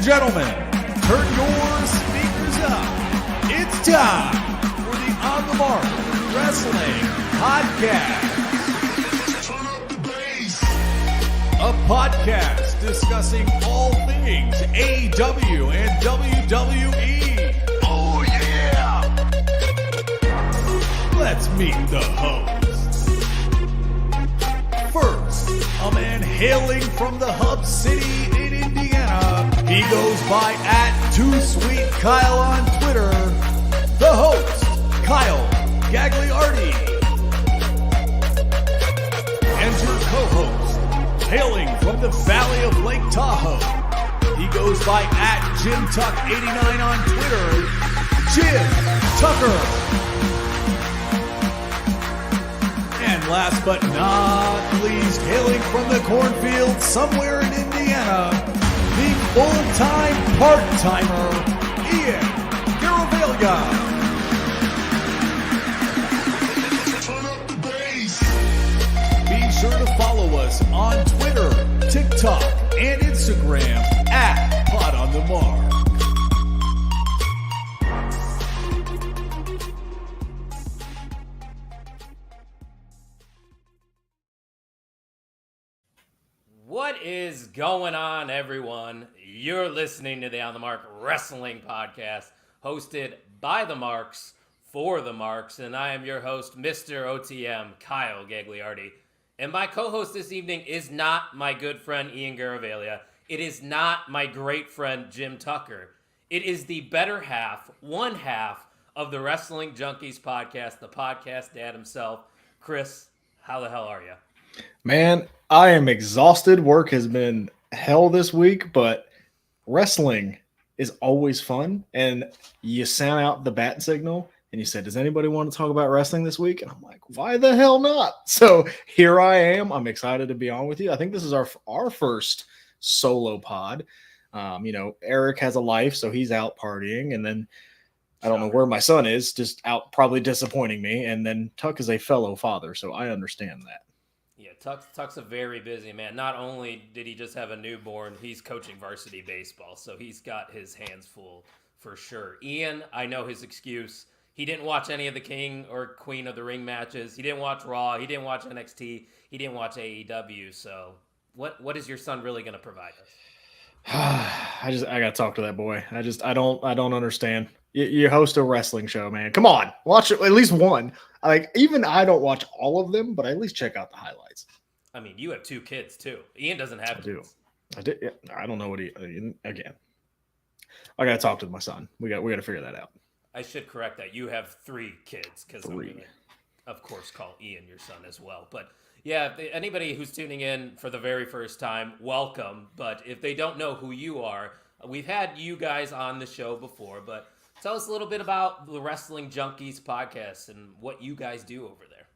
gentlemen, turn your speakers up. It's time for the On the Mark Wrestling Podcast. A podcast discussing all things AEW and WWE. Oh yeah! Let's meet the hosts. First, a man hailing from the Hub City in Indiana. He goes by @TooSweetKyle on Twitter. The host, Kyle Gagliardi. And your co-host, hailing from the Valley of Lake Tahoe. He goes by @JimTuck89 on Twitter. Jim Tucker. And last but not least, hailing from the cornfield somewhere in Indiana, the full-time part-timer, Ian Garavaglia. Be sure to follow us on Twitter, TikTok, and Instagram @PodOnTheMark. What is going on, everyone? You're listening to the On the Mark Wrestling Podcast, hosted by the Marks, for the Marks, and I am your host, Mr. OTM, Kyle Gagliardi. And my co-host this evening is not my good friend Ian Garavaglia. It is not my great friend Jim Tucker. It is the better half, one half of the Wrestling Junkies Podcast, the podcast dad himself. Chris, how the hell are you? Man, I am exhausted. Work has been hell this week, but wrestling is always fun. And you sent out the bat signal and you said, does anybody want to talk about wrestling this week? And I'm like, why the hell not? So here I am. I'm excited to be on with you. I think this is our first solo pod. Eric has a life, so he's out partying. And then I don't know where my son is, just out probably disappointing me. And then Tuck is a fellow father, so I understand that. Yeah, Tuck's a very busy man. Not only did he just have a newborn, he's coaching varsity baseball, so he's got his hands full for sure. Ian, I know his excuse. He didn't watch any of the King or Queen of the Ring matches. He didn't watch Raw. He didn't watch NXT. He didn't watch AEW. So what is your son really going to provide us? I got to talk to that boy. I don't understand. You host a wrestling show, man. Come on, watch it, at least one. Like, even I don't watch all of them, but I at least check out the highlights. I mean, you have two kids too. Ian doesn't have kids. I did. Yeah, I don't know what again. I got to talk to my son. We got to figure that out. I should correct that. You have 3 kids because I'm going to, of course, call Ian your son as well. But yeah, anybody who's tuning in for the very first time, welcome. But if they don't know who you are, we've had you guys on the show before, but tell us a little bit about the Wrestling Junkies Podcast and what you guys do over there.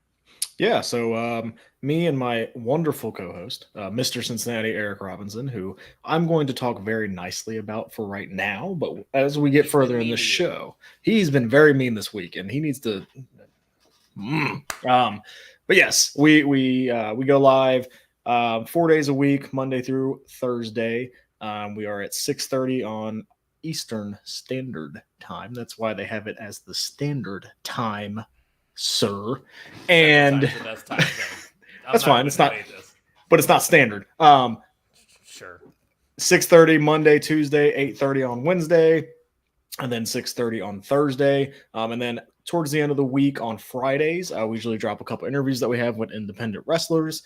Yeah, so me and my wonderful co-host, Mr. Cincinnati, Eric Robinson, who I'm going to talk very nicely about for right now, but as we get further in the show, he's been very mean this week, and he needs to... But yes, we go live 4 days a week, Monday through Thursday. We are at 6:30 on Eastern Standard Time. That's why they have it as the Standard Time, sir. And that's fine. It's not, but it's not standard. Sure. 6:30 Monday, Tuesday, 8:30 on Wednesday, and then 6:30 on Thursday. And then towards the end of the week on Fridays, we usually drop a couple interviews that we have with independent wrestlers.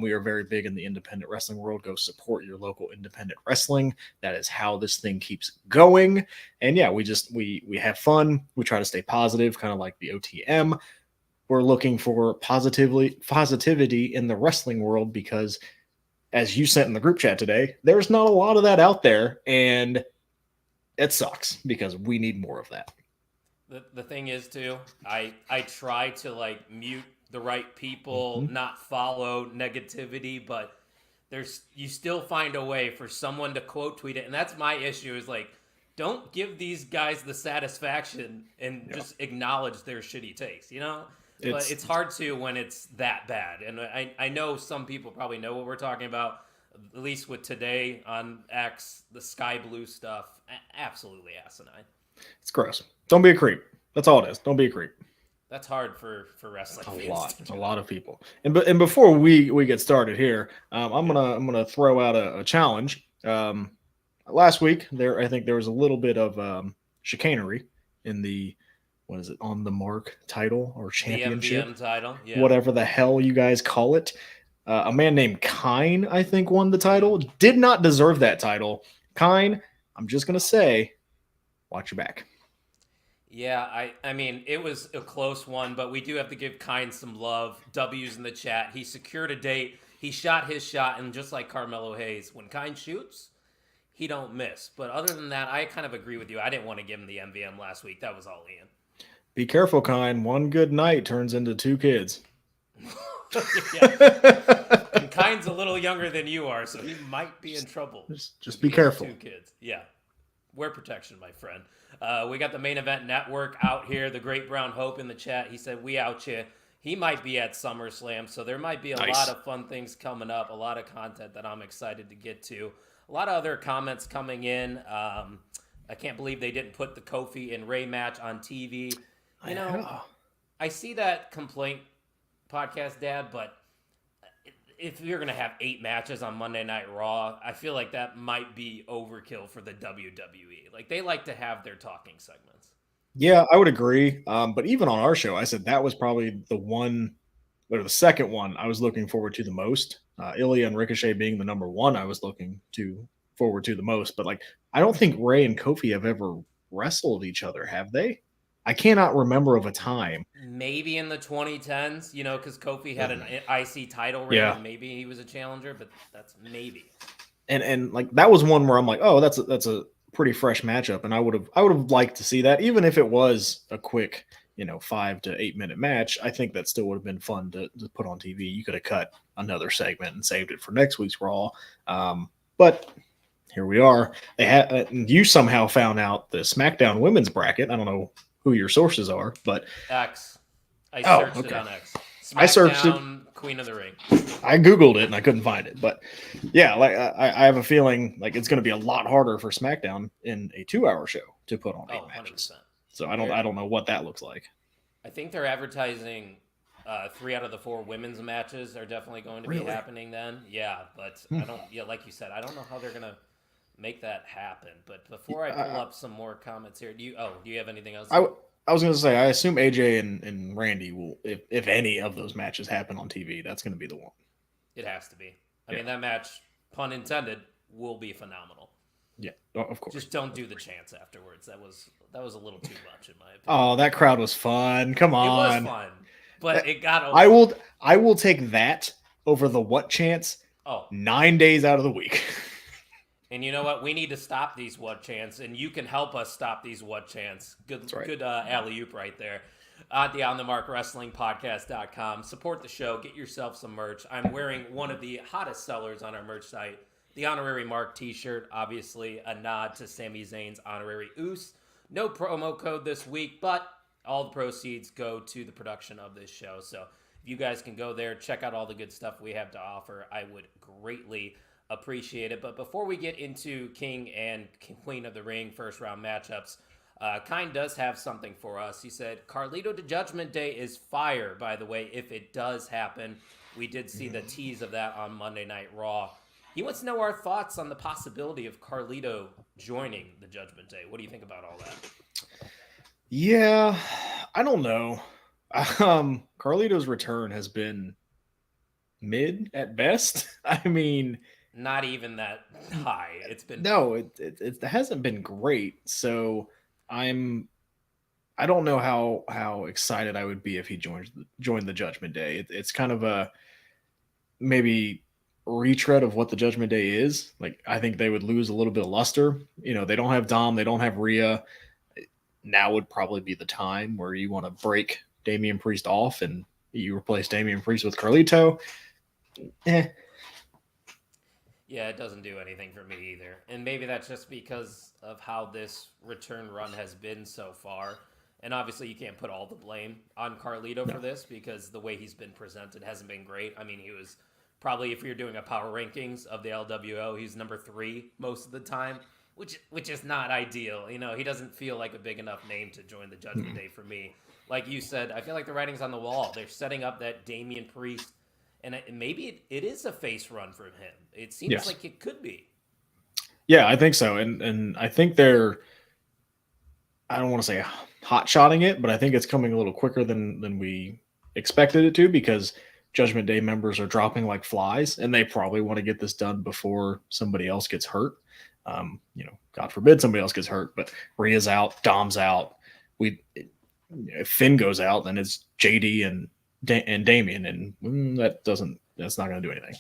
We are very big in the independent wrestling world. Go support your local independent wrestling. That is how this thing keeps going. And yeah, we have fun. We try to stay positive, kind of like the OTM. We're looking for positivity in the wrestling world because, as you sent in the group chat today, there's not a lot of that out there, and it sucks because we need more of that. The thing is, too, I try to mute the right people, not follow negativity, but you still find a way for someone to quote tweet it, and that's my issue is don't give these guys the satisfaction and just acknowledge their shitty takes, But it's hard to when it's that bad. And I know some people probably know what we're talking about. at least with today on X, the sky blue stuff, absolutely asinine. It's gross. Don't be a creep. That's all it is. Don't be a creep. That's hard for wrestling fans. A lot of people. And before we get started here, I'm gonna throw out a challenge. Last week I think there was a little bit of chicanery in the On the Mark title or championship, the MVM title, yeah. Whatever the hell you guys call it. A man named Kine, I think, won the title. Did not deserve that title. Kine, I'm just gonna say, watch your back. Yeah, I mean, it was a close one, but we do have to give Kine some love. W's in the chat. He secured a date. He shot his shot, and just like Carmelo Hayes, when Kine shoots, he don't miss. But other than that, I kind of agree with you. I didn't want to give him the MVM last week. That was all Ian. Be careful, Kine. One good night turns into 2 kids. And Kine's a little younger than you are, so he might be in trouble. Just be careful. 2 kids. Yeah. Wear protection, my friend. We got the Main Event Network out here. The Great Brown Hope in the chat. He said, we out you. He might be at SummerSlam, so there might be a lot of fun things coming up, a lot of content that I'm excited to get to. A lot of other comments coming in. I can't believe they didn't put the Kofi and Ray match on TV. You know, I see that complaint, Podcast Dad, but if you're going to have 8 matches on Monday Night Raw, I feel like that might be overkill for the WWE. Like, they like to have their talking segments. Yeah, I would agree. But even on our show, I said that was probably the second one I was looking forward to the most. Ilya and Ricochet being the number 1 I was looking forward to the most. But, like, I don't think Ray and Kofi have ever wrestled each other, have they? I cannot remember of a time. Maybe in the 2010s, you know, because Kofi had an IC title reign, and maybe he was a challenger, but that's maybe. And like that was one where I'm like, oh, that's a pretty fresh matchup, and I would have liked to see that, even if it was a quick, 5 to 8 minute match. I think that still would have been fun to put on TV. You could have cut another segment and saved it for next week's Raw, but here we are. They had you somehow found out the SmackDown women's bracket. I don't know who your sources are, but X. I searched it on X. SmackDown, I searched it. Queen of the Ring. I Googled it and I couldn't find it, but yeah, like I have a feeling like it's going to be a lot harder for SmackDown in a 2-hour show to put on 8 matches. 100%. So I don't know what that looks like. I think they're advertising 3 out of the 4 women's matches are definitely going to be happening then. Yeah, but I don't. Yeah, like you said, I don't know how they're going to make that happen. But before I pull up some more comments here, do you have anything else? I was going to say, I assume AJ and Randy will, if any of those matches happen on TV, that's going to be the one. It has to be. I mean, that match, pun intended, will be phenomenal. Yeah, of course. Just don't do the chants afterwards. That was a little too much in my opinion. Oh, that crowd was fun. Come on. It was fun, but it got over. I will take that over the what chants 9 days out of the week. And you know what? We need to stop these what chants, and you can help us stop these what chants. Good alley-oop right there. At the On the Mark Wrestling Podcast.com. Support the show. Get yourself some merch. I'm wearing one of the hottest sellers on our merch site, the Honorary Mark t-shirt. Obviously, a nod to Sami Zayn's Honorary Oos. No promo code this week, but all the proceeds go to the production of this show. So if you guys can go there, check out all the good stuff we have to offer, I would greatly appreciate it. But before we get into King and Queen of the Ring first round matchups, Kine does have something for us. He said, Carlito to Judgment Day is fire, by the way, if it does happen. We did see the tease of that on Monday Night Raw. He wants to know our thoughts on the possibility of Carlito joining the Judgment Day. What do you think about all that? Yeah, I don't know. Carlito's return has been mid at best. I mean, not even that high. It's been it hasn't been great. So I don't know how excited I would be if he joined the Judgment Day. It's kind of a maybe retread of what the Judgment Day is. Like, I think they would lose a little bit of luster. They don't have Dom, they don't have Rhea. Now would probably be the time where you want to break Damian Priest off and you replace Damian Priest with Carlito. Yeah, it doesn't do anything for me either. And maybe that's just because of how this return run has been so far. And obviously you can't put all the blame on Carlito for this because the way he's been presented hasn't been great. I mean, he was Probably if you're doing a power rankings of the LWO, he's number 3 most of the time, which is not ideal. He doesn't feel like a big enough name to join the Judgment Day for me. Like you said, I feel like the writing's on the wall. They're setting up that Damian Priest, and maybe it is a face run for him. It seems like it could be. Yeah, I think so. And I think they're, I don't want to say hot-shotting it, but I think it's coming a little quicker than we expected it to, because Judgment Day members are dropping like flies, and they probably want to get this done before somebody else gets hurt. God forbid somebody else gets hurt, but Rhea's out, Dom's out. If Finn goes out, then it's JD and Damian, and that's not going to do anything.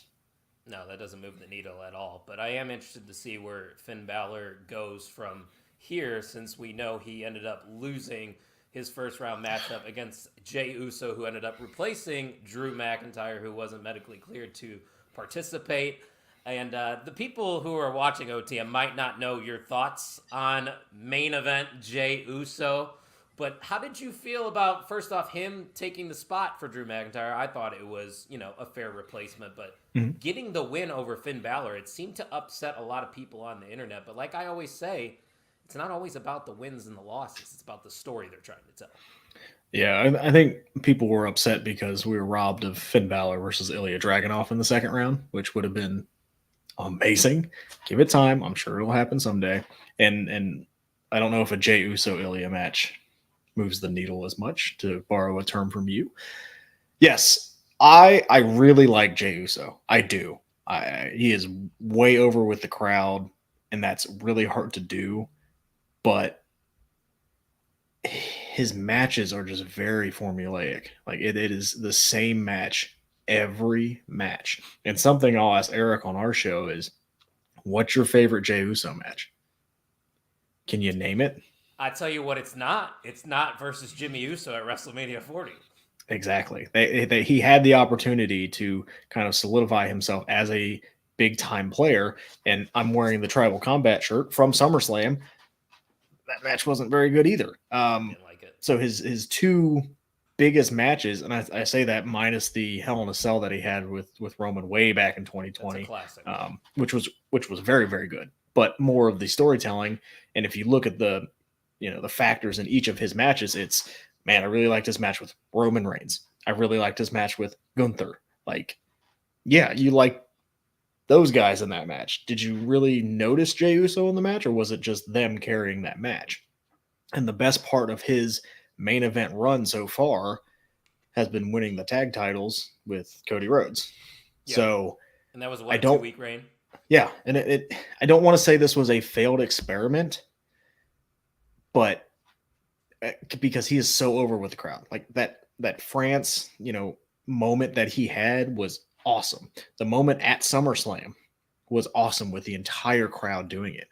No, that doesn't move the needle at all. But I am interested to see where Finn Balor goes from here, since we know he ended up losing his first round matchup against Jey Uso, who ended up replacing Drew McIntyre, who wasn't medically cleared to participate. And the people who are watching OTM might not know your thoughts on main event Jey Uso. But how did you feel about, first off, him taking the spot for Drew McIntyre? I thought it was, a fair replacement. But getting the win over Finn Balor, it seemed to upset a lot of people on the internet. But like I always say, it's not always about the wins and the losses. It's about the story they're trying to tell. Yeah, I think people were upset because we were robbed of Finn Balor versus Ilya Dragunov in the second round, which would have been amazing. Give it time. I'm sure it'll happen someday. And I don't know if a Jey Uso Ilya match moves the needle as much, to borrow a term from you. Yes, I really like Jey Uso. I do. He is way over with the crowd, and that's really hard to do. But his matches are just very formulaic. Like it is the same match every match. And something I'll ask Eric on our show is, what's your favorite Jey Uso match? Can you name it? I tell you what, it's not. It's not versus Jimmy Uso at WrestleMania 40. Exactly. He had the opportunity to kind of solidify himself as a big-time player, and I'm wearing the Tribal Combat shirt from SummerSlam. That match wasn't very good either. Didn't like it. So his two biggest matches, and I say that minus the Hell in a Cell that he had with Roman way back in 2020, That's a classic. which was very, very good, but more of the storytelling. And if you look at the factors in each of his matches, it's, man, I really liked his match with Roman Reigns. I really liked his match with Gunther. Like, yeah, you like those guys in that match. Did you really notice Jey Uso in the match, or was it just them carrying that match? And the best part of his main event run so far has been winning the tag titles with Cody Rhodes. Yeah. So, and that was a 2-week reign. Yeah, and I don't want to say this was a failed experiment, but because he is so over with the crowd, like that France, moment that he had was awesome. The moment at SummerSlam was awesome with the entire crowd doing it.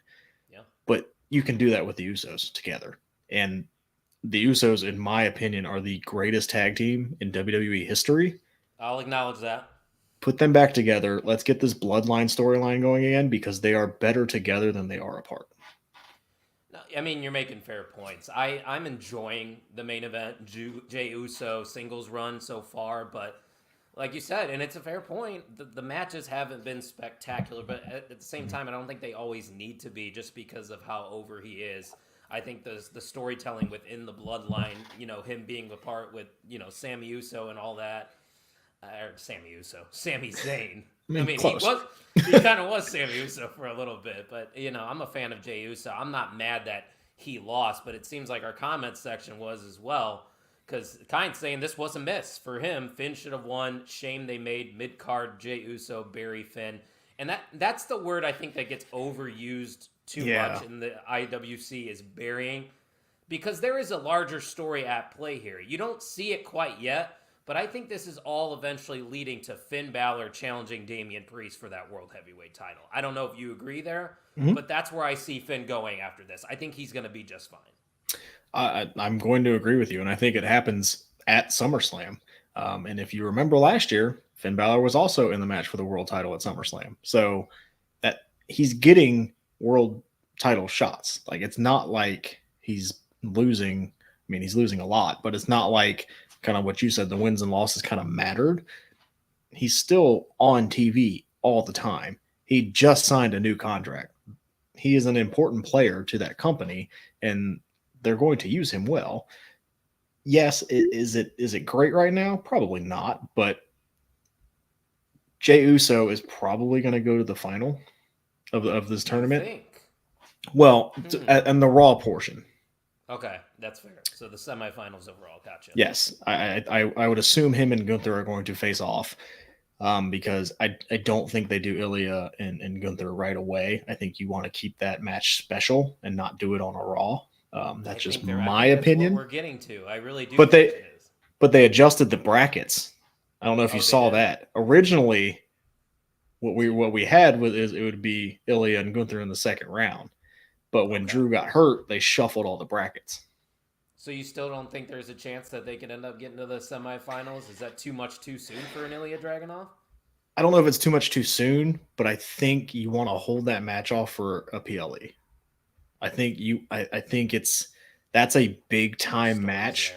Yeah. But you can do that with the Usos together. And the Usos, in my opinion, are the greatest tag team in WWE history. I'll acknowledge that. Put them back together. Let's get this bloodline storyline going again, because they are better together than they are apart. I mean, you're making fair points. I'm enjoying the main event Jey Uso singles run so far, but like you said, and it's a fair point, the matches haven't been spectacular, but at the same time, I don't think they always need to be, just because of how over he is. I think the storytelling within the bloodline, him being a part with, Sami Uso and all that, Sami Zayn. I mean, he kind of was Sami Uso for a little bit, but, I'm a fan of Jey Uso. I'm not mad that he lost, but it seems like our comment section was as well, because Kind's saying this was a miss for him. Finn should have won. Shame they made mid-card Jey Uso bury Finn. And that's the word I think that gets overused too much in the IWC, is burying, because there is a larger story at play here. You don't see it quite yet, but I think this is all eventually leading to Finn Balor challenging Damian Priest for that World Heavyweight title. I don't know if you agree there, but that's where I see Finn going after this. I think he's going to be just fine. I'm going to agree with you, and I think it happens at SummerSlam. And if you remember last year, Finn Balor was also in the match for the world title at SummerSlam. So that he's getting world title shots. Like, it's not like he's losing. I mean, he's losing a lot, but it's not like kind of what you said, the wins and losses kind of mattered. he's still on TV all the time. He just signed a new contract. He is an important player to that company, and they're going to use him well. Yes, is it great right now? Probably not, but Jey Uso is probably going to go to the final of this tournament. You think? Well, and the Raw portion. Okay, that's fair. So the semifinals overall, gotcha. Yes, I would assume him and Gunther are going to face off, because I don't think they do Ilya and Gunther right away. I think you want to keep that match special and not do it on a Raw. That's just my opinion. What we're getting to, I really do. But they adjusted the brackets. I don't know if you saw that. Originally, what we had was it would be Ilya and Gunther in the second round, but when Drew got hurt, they shuffled all the brackets. So you still don't think there's a chance that they could end up getting to the semifinals? Is that too much too soon for an Ilya Dragunov? I don't know if it's too much too soon, but I think you want to hold that match off for a PLE. I think that's a big time match,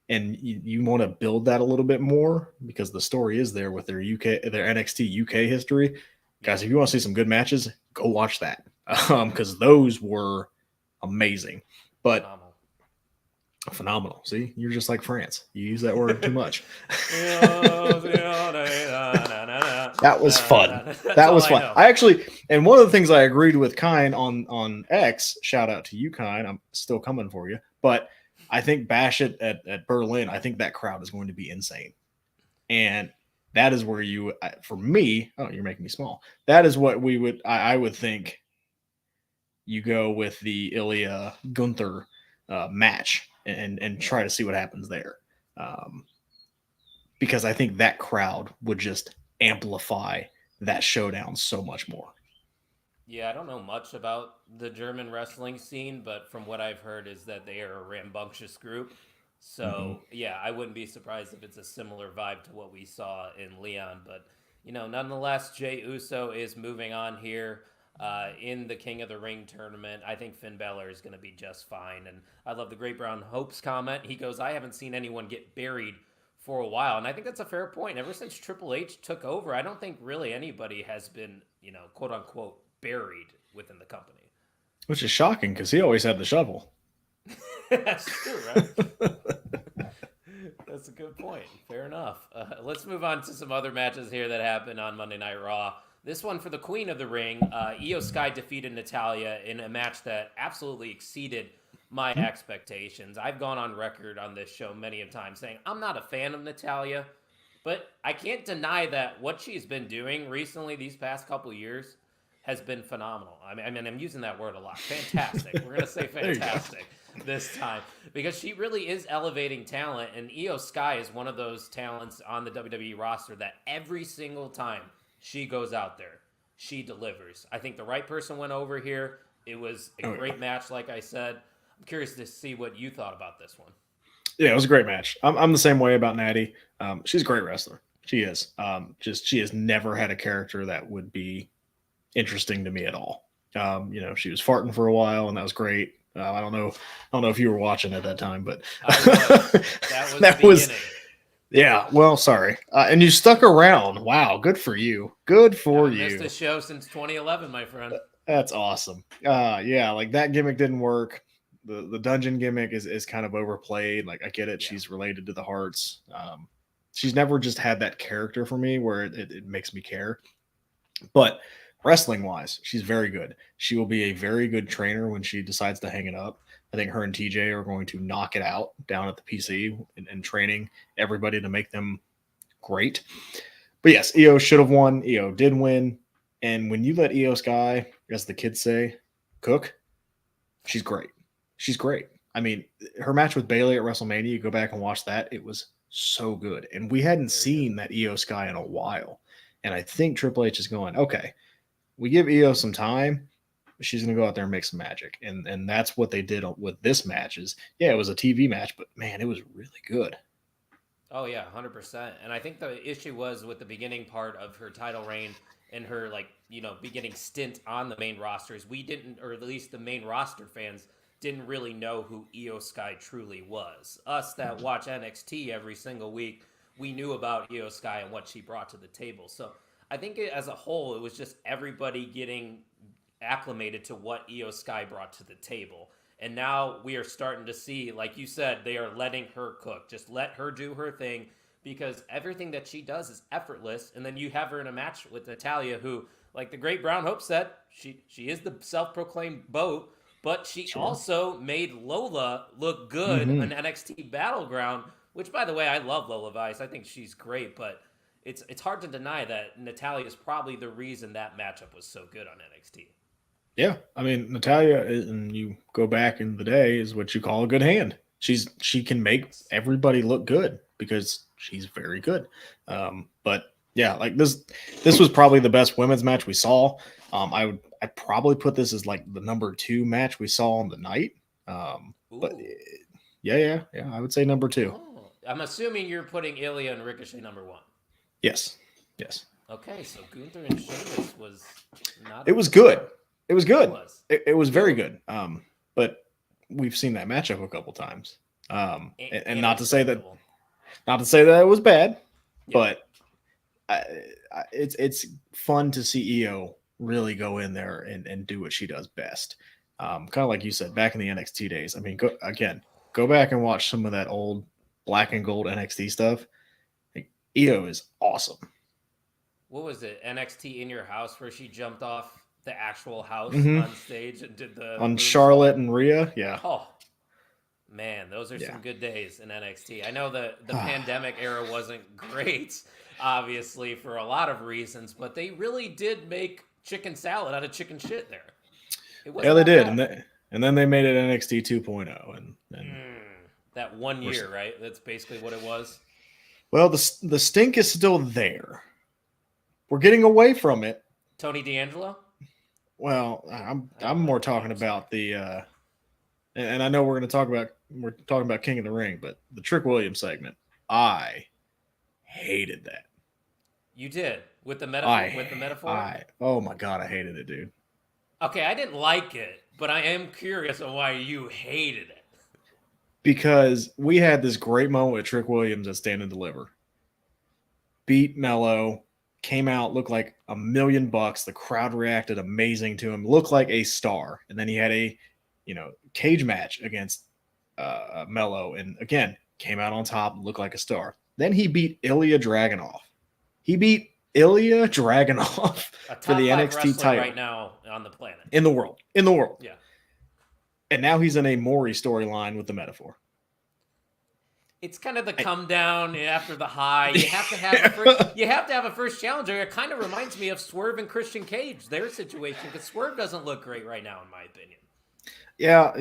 and you want to build that a little bit more because the story is there with their NXT UK history. Guys, if you want to see some good matches, go watch that, because those were amazing. But phenomenal. See, you're just like France. You use that word too much. That was fun. That was fun. I actually, and one of the things I agreed with Kine on X, shout out to you, Kine. I'm still coming for you. But I think Bash it at Berlin, I think that crowd is going to be insane. And that is where for me, oh, you're making me small. That is what I would think you go with the Ilya Gunther match and try to see what happens there. Because I think that crowd would just amplify that showdown so much more. Yeah, I don't know much about the German wrestling scene, but from what I've heard is that they are a rambunctious group. So, yeah, I wouldn't be surprised if it's a similar vibe to what we saw in Leon. But, nonetheless, Jey Uso is moving on here in the King of the Ring tournament. I think Finn Balor is going to be just fine. And I love the Great Brown Hope's comment. He goes, I haven't seen anyone get buried for a while. And I think that's a fair point. Ever since Triple H took over, I don't think really anybody has been, quote unquote, buried within the company. Which is shocking because he always had the shovel. That's true, right? That's a good point. Fair enough. Let's move on to some other matches here that happened on Monday Night Raw. This one for the Queen of the Ring. Io Sky defeated Natalya in a match that absolutely exceeded my expectations. I've gone on record on this show many a time saying I'm not a fan of Natalya, but I can't deny that what she's been doing recently these past couple years has been phenomenal. I mean, I'm using that word a lot. Fantastic. We're going to say fantastic this time because she really is elevating talent, and Io Sky is one of those talents on the WWE roster that every single time she goes out there, she delivers. I think the right person went over here. It was a great match, like I said. I'm curious to see what you thought about this one. Yeah, it was a great match. I'm the same way about Natty. She's a great wrestler. She is. She has never had a character that would be interesting to me at all. She was farting for a while, and that was great. I don't know if you were watching at that time, but that was yeah. Well, sorry, and you stuck around. Wow, good for you. Good for you. Missed a show since 2011, my friend. That's awesome. Yeah, like that gimmick didn't work. The dungeon gimmick is kind of overplayed. Like I get it, she's related to the Hearts. She's never just had that character for me where it makes me care. But wrestling wise, she's very good. She will be a very good trainer when she decides to hang it up. I think her and TJ are going to knock it out down at the PC and training everybody to make them great. But yes, Io should have won. Io did win. And when you let Io Sky, as the kids say, cook, she's great. She's great. I mean, her match with Bayley at WrestleMania, you go back and watch that. It was so good. And we hadn't seen that Io Sky in a while. And I think Triple H is going, okay, we give Io some time. She's going to go out there and make some magic. And that's what they did with this match is, it was a TV match, but man, it was really good. Oh yeah, 100%. And I think the issue was with the beginning part of her title reign and her beginning stint on the main rosters. We didn't, or at least the main roster fans didn't really know who Io Sky truly was. Us that watch NXT every single week, we knew about Io Sky and what she brought to the table. So I think as a whole, it was just everybody getting acclimated to what Io Sky brought to the table. And now we are starting to see, like you said, they are letting her cook. Just let her do her thing, because everything that she does is effortless. And then you have her in a match with Natalya, who, like the great Brown Hope said, she is the self-proclaimed BOAT, but she also made Lola look good on NXT Battleground, which, by the way, I love Lola Vice. I think she's great, but it's hard to deny that Natalya is probably the reason that matchup was so good on NXT. Yeah, I mean, Natalya, and you go back in the day, is what you call a good hand. She can make everybody look good because she's very good. But yeah, like this was probably the best women's match we saw. I'd probably put this as like the number 2 match we saw on the night. But yeah, I would say number 2. Oh, I'm assuming you're putting Ilya and Ricochet number 1. Yes. Okay, so Gunther and Sheamus was not. It was good. It was good. It was very good. But we've seen that matchup a couple times. And not to say that it was bad, but it's fun to see Io really go in there and do what she does best. Kind of like you said, back in the NXT days. I mean, go back and watch some of that old black and gold NXT stuff. Like, Io is awesome. What was it? NXT In Your House, where she jumped off the actual house on stage and did the Charlotte and Rhea. Yeah. Oh man, those are some good days in NXT. I know the pandemic era wasn't great, obviously, for a lot of reasons, but they really did make chicken salad out of chicken shit there. Yeah, they did. And then they made it NXT 2.0. And that 1 year, right? That's basically what it was. Well, the stink is still there. We're getting away from it. Tony D'Angelo? Well, I'm more talking about the and I know we're talking about King of the Ring, but the Trick Williams segment, I hated that. You did with the metaphor. Oh my god, I hated it, dude. Okay, I didn't like it, but I am curious on why you hated it. Because we had this great moment with Trick Williams at Stand and Deliver. Beat Mello, came out, looked like $1 million. The crowd reacted amazing to him, looked like a star. And then he had a, cage match against Mello, and again came out on top, looked like a star. Then he beat Ilya Dragunov. For the NXT title right now on the planet, in the world. Yeah. And now he's in a Maury storyline with the Metaphor. It's kind of the come down after the high. You have to have a first challenger. It kind of reminds me of Swerve and Christian Cage, their situation, because Swerve doesn't look great right now, in my opinion. Yeah.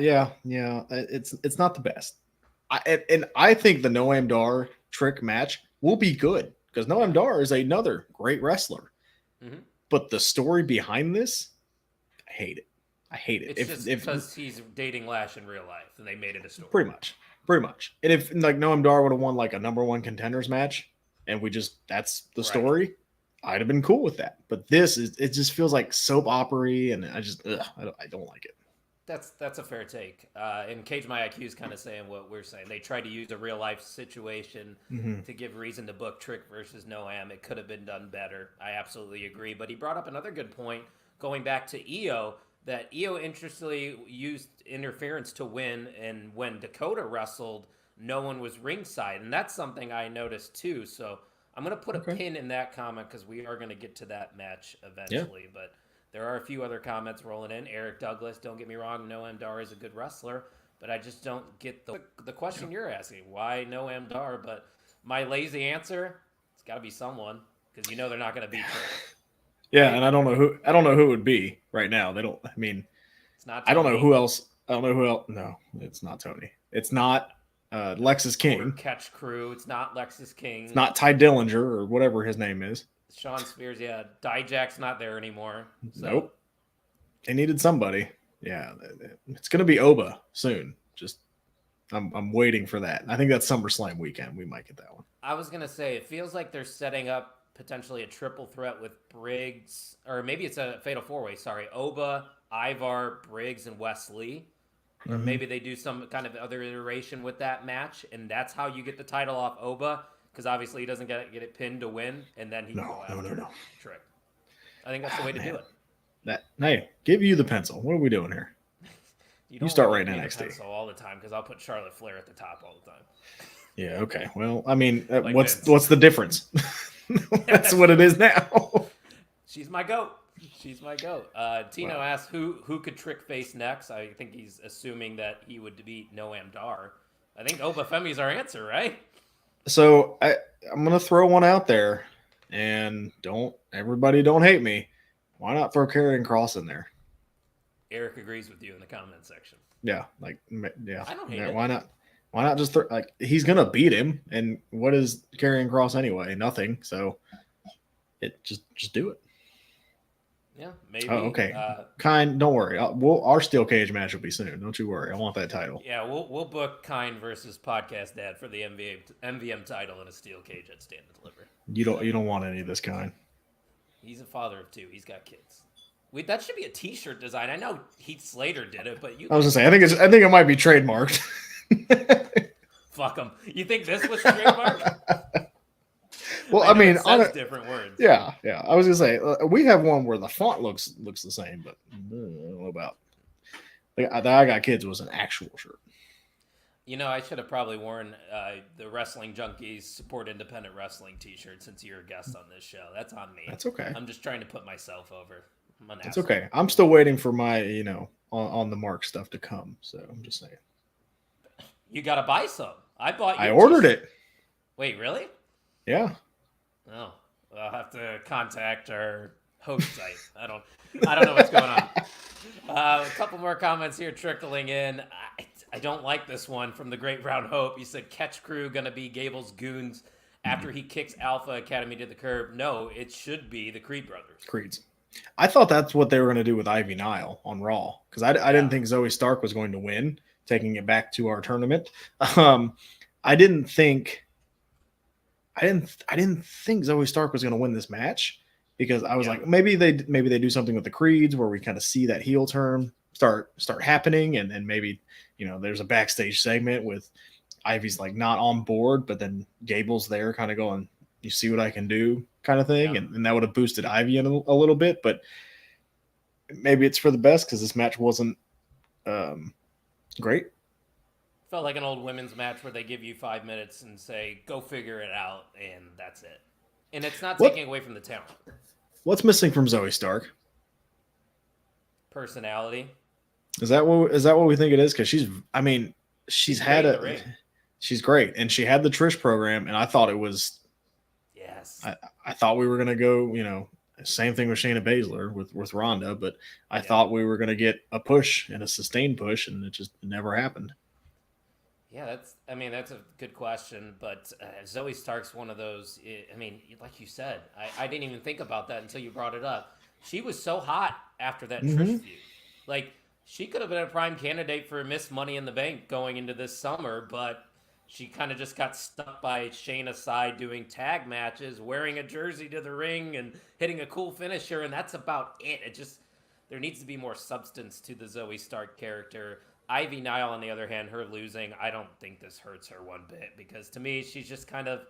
It's not the best. I think the Noam Dar Trick match will be good because Noam Dar is another great wrestler. Mm-hmm. But the story behind this, I hate it. It's just because he's dating Lash in real life, and they made it a story. Pretty much. And if like Noam Dar would have won like a number 1 contenders match, and that's the story, I'd have been cool with that. But it just feels like soap opera-y, and I don't like it. That's a fair take. And Cage My IQ is kind of saying what we're saying. They tried to use a real life situation to give reason to book Trick versus Noam. It could have been done better. I absolutely agree. But he brought up another good point, going back to Io, that Io interestingly used interference to win, and when Dakota wrestled, no one was ringside, and that's something I noticed too. So I'm going to put a pin in that comment because we are going to get to that match eventually. Yeah. But there are a few other comments rolling in. Eric Douglas, don't get me wrong, Noam Dar is a good wrestler, but I just don't get the question you're asking. Why Noam Dar? But my lazy answer, it's got to be someone, because they're not going to beat Trick. Yeah, and I don't know who it would be right now. It's not Tony. I don't know who else. No, it's not Tony. It's not Lexus King. Or Catch Crew. It's not Lexus King. It's not Ty Dillinger or whatever his name is. Sean Spears, yeah. Dijak's not there anymore. So. Nope. They needed somebody. Yeah, it's going to be Oba soon. Just I'm waiting for that. I think that's SummerSlam weekend. We might get that one. I was going to say, it feels like they're setting up potentially a triple threat with Briggs, or maybe it's a fatal 4-way. Sorry, Oba, Ivar, Briggs, and Wesley. Or maybe they do some kind of other iteration with that match, and that's how you get the title off Oba. because obviously he doesn't get it pinned to win, and then he can go after Trick. I think that's the way to do it. Hey, give you the pencil. What are we doing here? You start writing NXT all the time because I'll put Charlotte Flair at the top all the time. Yeah. Okay. Well, I mean, Like what's the difference? That's what it is now. She's my goat. Tino asks who could Trick face next. I think he's assuming that he would beat Noam Dar. I think Obafemi's our answer, right? So I'm gonna throw one out there, and don't hate me. Why not throw Karrion Kross in there? Eric agrees with you in the comment section. Yeah, yeah. I don't hate it. Why not? Why not just he's gonna beat him? And what is Karrion Kross anyway? Nothing. So just do it. Yeah, maybe. Oh, okay. Don't worry. Our steel cage match will be soon. Don't you worry. I want that title. Yeah, we'll book Kind versus Podcast Dad for the MVM title in a steel cage at Stand and Deliver. You don't want any of this kind. He's a father of 2. He's got kids. That should be a T-shirt design. I know Heath Slater did it, but I was gonna say I think it might be trademarked. Fuck him. You think this was trademarked? Well, I mean, it says different words. Yeah. I was gonna say we have one where the font looks the same, but I don't know about. I Got Kids was an actual shirt. I should have probably worn the Wrestling Junkies Support Independent Wrestling T-shirt since you're a guest on this show. That's on me. That's okay. I'm just trying to put myself over. It's okay. I'm still waiting for my on the mark stuff to come. So I'm just saying. You gotta buy some. I ordered it. Wait, really? Yeah. Oh, I'll have to contact our host site. I don't know what's going on. A couple more comments here trickling in. I don't like this one from the Great Brown Hope. He said, Catch Crew gonna be Gable's goons after he kicks Alpha Academy to the curb. No, it should be the Creed brothers. Creeds. I thought that's what they were going to do with Ivy Nile on Raw because I didn't think Zoe Stark was going to win, taking it back to our tournament. I didn't think Zoe Stark was going to win this match because I was like maybe they do something with the Creeds where we kind of see that heel turn start happening, and then maybe there's a backstage segment with Ivy's not on board, but then Gable's there kind of going, you see what I can do kind of thing. Yeah. And that would have boosted Ivy in a little bit, but maybe it's for the best because this match wasn't great. Felt like an old women's match where they give you 5 minutes and say, go figure it out. And that's it. And it's not taking away from the talent. What's missing from Zoe Stark? Personality. Is that what we think it is? Cause she's great. And she had the Trish program. And I thought it was, I thought we were going to go, same thing with Shayna Baszler with Ronda, but I thought we were going to get a push and a sustained push, and it just never happened. Yeah, that's a good question, but Zoe Stark's one of those. Like you said, I didn't even think about that until you brought it up. She was so hot after that Trish feud. She could have been a prime candidate for Miss Money in the Bank going into this summer, but she kind of just got stuck by Shayna's side doing tag matches, wearing a jersey to the ring and hitting a cool finisher, and that's about it. There needs to be more substance to the Zoe Stark character. Ivy Nile, on the other hand, her losing, I don't think this hurts her one bit because to me, she's just kind of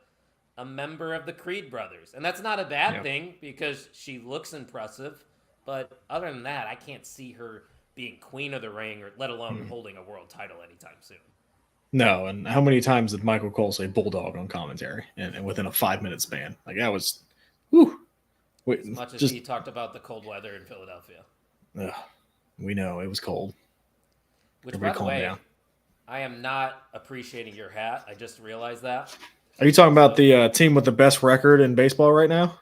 a member of the Creed brothers. And that's not a bad thing because she looks impressive. But other than that, I can't see her being queen of the ring or let alone holding a world title anytime soon. No, and how many times did Michael Cole say bulldog on commentary and within a 5-minute span? That was, whew. As much as he talked about the cold weather in Philadelphia. We know it was cold. Which, by the way, I am not appreciating your hat. I just realized that. Are you talking about the team with the best record in baseball right now?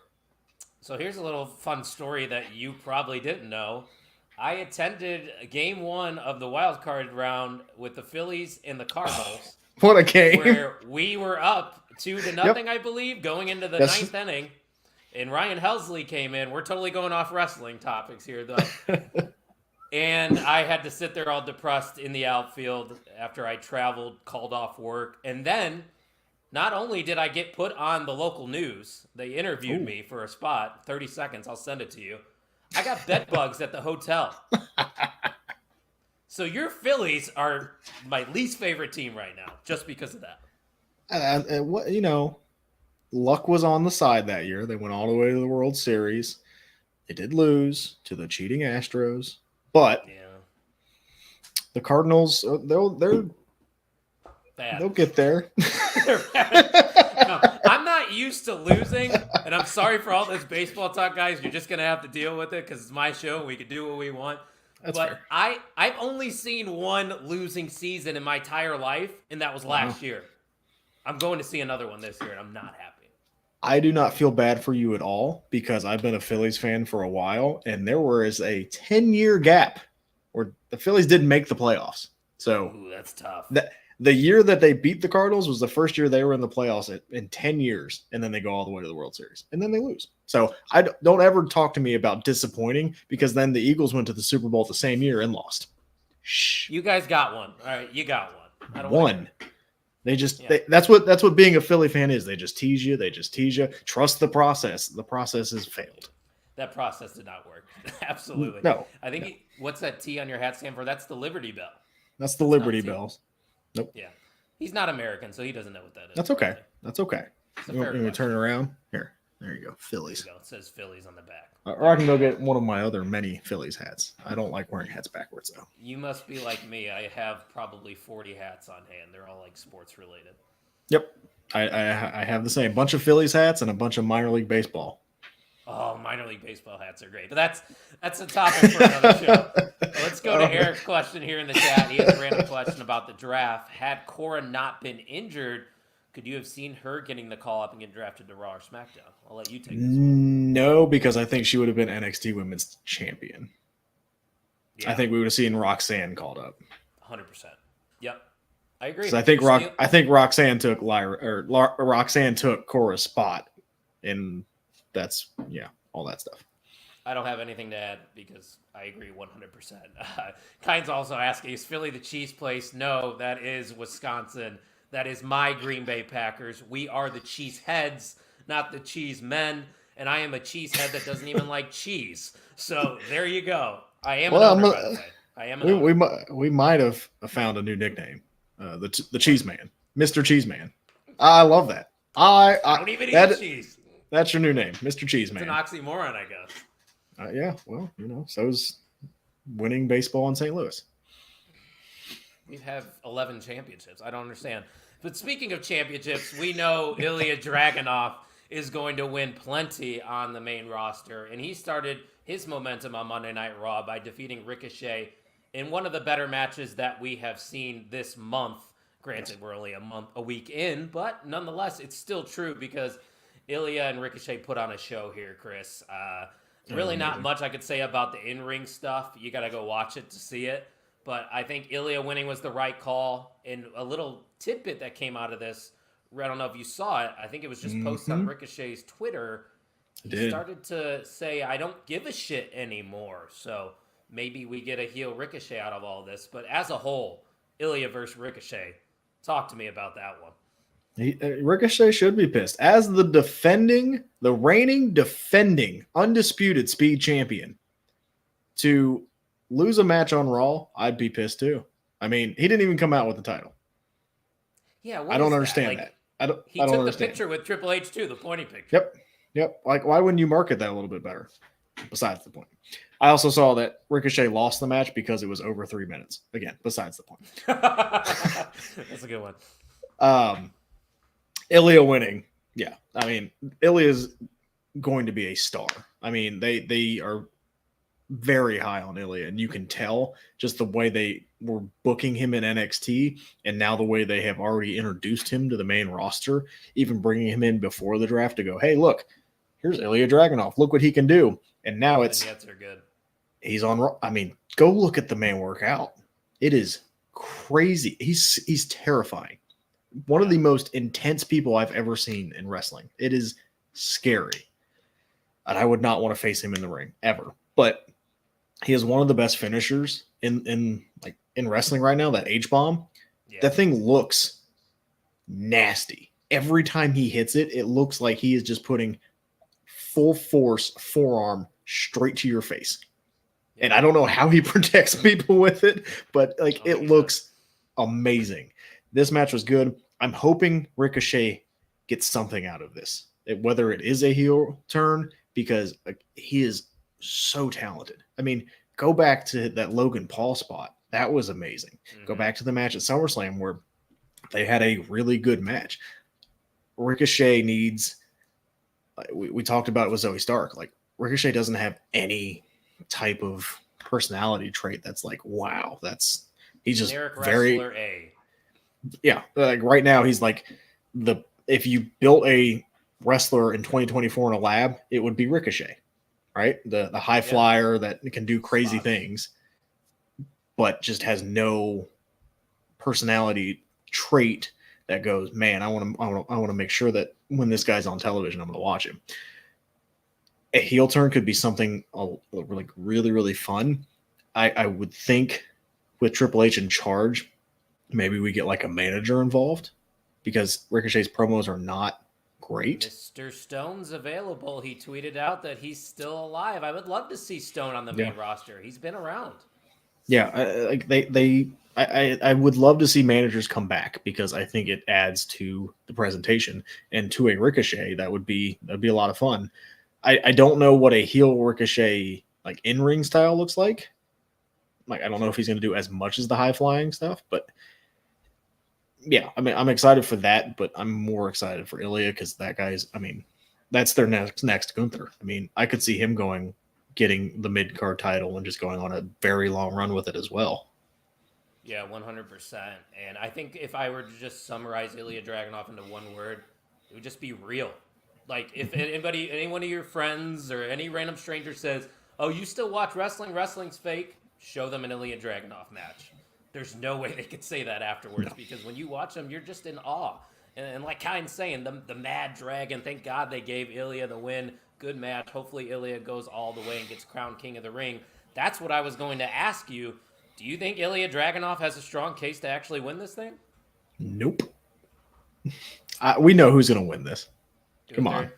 So here's a little fun story that you probably didn't know. I attended game 1 of the wild card round with the Phillies and the Cardinals. What a game. Where we were up 2-0, I believe, going into the 9th inning. And Ryan Helsley came in. We're totally going off wrestling topics here, though. And I had to sit there all depressed in the outfield after I traveled, called off work. And then, not only did I get put on the local news, they interviewed me for a spot, 30 seconds, I'll send it to you. I got bed bugs at the hotel. So your Phillies are my least favorite team right now, just because of that. luck was on the side that year. They went all the way to the World Series. They did lose to the cheating Astros, but the Cardinals, they'll get there. No, I'm not used to losing, and I'm sorry for all this baseball talk, guys. You're just going to have to deal with it because it's my show and we can do what we want. That's but fair. I've only seen one losing season in my entire life, and that was last year. I'm going to see another one this year, and I'm not happy. I do not feel bad for you at all because I've been a Phillies fan for a while, and there was a 10-year gap where the Phillies didn't make the playoffs. So that's tough. The year that they beat the Cardinals was the first year they were in the playoffs in 10 years, and then they go all the way to the World Series, and then they lose. So I don't ever talk to me about disappointing because then the Eagles went to the Super Bowl the same year and lost. Shh. You guys got one. All right, you got one. I don't One. They just that's what being a Philly fan is. They just tease you. Trust the process. The process has failed. That process did not work. Absolutely. No. I think what's that T on your hat stand for? That's the Liberty Bell. That's the Liberty Bells. Nope. Yeah. He's not American, so he doesn't know what that is. That's okay. That's okay. You want me to turn it around? Here. There you go. Phillies. There you go. It says Phillies on the back. Or I can go get one of my other many Phillies hats. I don't like wearing hats backwards, though. You must be like me. I have probably 40 hats on hand. They're all like sports related. Yep. I have the same bunch of Phillies hats and a bunch of minor league baseball. Oh, minor league baseball hats are great. But that's a topic for another show. Let's go to Eric's question here in the chat. He has a random question about the draft. Had Cora not been injured, could you have seen her getting the call up and getting drafted to Raw or SmackDown? I'll let you take this one. No, because I think she would have been NXT Women's Champion. Yeah. I think we would have seen Roxanne called up. 100%. Yep. I agree. I think Roxanne took Roxanne took Cora's spot, and that's all that stuff. I don't have anything to add because I agree 100%. Kyne's also asking, is Philly the cheese place? No, that is Wisconsin. That is my Green Bay Packers. We are the cheese heads, not the cheese men. And I am a cheese head that doesn't even like cheese. So there you go. I am an owner, by the way. I am an owner. We might have found a new nickname. The Cheese Man. Mr. Cheese Man. I love that. I don't even eat cheese. That's your new name, Mr. Cheese Man. It's an oxymoron, I guess. Yeah, well, so's winning baseball in St. Louis. We have 11 championships. I don't understand. But speaking of championships, we know Ilya Dragunov is going to win plenty on the main roster. And he started his momentum on Monday Night Raw by defeating Ricochet in one of the better matches that we have seen this month. Granted, we're only a week in, but nonetheless, it's still true because Ilya and Ricochet put on a show here, Chris. Really not much I could say about the in-ring stuff. You got to go watch it to see it. But I think Ilya winning was the right call. And a little tidbit that came out of this, I don't know if you saw it. I think it was just posted on Ricochet's Twitter. He started to say, I don't give a shit anymore. So maybe we get a heel Ricochet out of all this. But as a whole, Ilya versus Ricochet, talk to me about that one. Ricochet should be pissed. As the reigning, defending, undisputed speed champion, to lose a match on Raw, I'd be pissed too. I mean, he didn't even come out with the title. Yeah, I don't understand that. I don't took understand. the picture with Triple H too, the pointy picture. Yep. Like, why wouldn't you market that a little bit better? Besides the point. I also saw that Ricochet lost the match because it was over 3 minutes. Again, besides the point. That's a good one. Ilya winning. Yeah. I mean, Ilya's going to be a star. I mean, they are very high on Ilya, and you can tell just the way they were booking him in NXT, and now the way they have already introduced him to the main roster, even bringing him in before the draft to go, hey, look, here's Ilya Dragunov. Look what he can do. And now Vignettes are good. He's on. I mean, go look at the man work out. It is crazy. He's terrifying. One of the most intense people I've ever seen in wrestling. It is scary. And I would not want to face him in the ring ever. But he is one of the best finishers in wrestling right now, that H-bomb. Yeah. That thing looks nasty. Every time he hits it, it looks like he is just putting full force forearm straight to your face. Yeah. And I don't know how he protects people with it, but it looks amazing. This match was good. I'm hoping Ricochet get something out of this, whether it is a heel turn, because he is so talented. I mean, go back to that Logan Paul spot. That was amazing. Go back to the match at SummerSlam where they had a really good match. Ricochet needs, we talked about it with Zoe Stark. Like, Ricochet doesn't have any type of personality trait that's like, wow, he's just very A. Yeah, like right now he's like if you built a wrestler in 2024 in a lab, it would be Ricochet, right? The high flyer that can do crazy things, but just has no personality trait that goes, man, I want to make sure that when this guy's on television, I'm going to watch him. A heel turn could be something like really, really fun. I would think with Triple H in charge, maybe we get like a manager involved, because Ricochet's promos are not great. Mr. Stone's available. He tweeted out that he's still alive. I would love to see Stone on the main roster. He's been around. Yeah, I would love to see managers come back, because I think it adds to the presentation, and to a Ricochet that would be a lot of fun. I don't know what a heel Ricochet like in-ring style looks like. Like, I don't know if he's going to do as much as the high flying stuff, but yeah, I mean, I'm excited for that, but I'm more excited for Ilya, because that guy's, I mean, that's their next Gunther. I mean, I could see him getting the mid-card title and just going on a very long run with it as well. Yeah, 100%. And I think if I were to just summarize Ilya Dragunov into one word, it would just be real. Like, if any one of your friends or any random stranger says, oh, you still watch wrestling? Wrestling's fake. Show them an Ilya Dragunov match. There's no way they could say that afterwards, because when you watch them, you're just in awe. And like Kyne's saying, the Mad Dragon, thank God they gave Ilya the win. Good match. Hopefully Ilya goes all the way and gets crowned King of the Ring. That's what I was going to ask you. Do you think Ilya Dragunov has a strong case to actually win this thing? Nope. We know who's going to win this. Come on.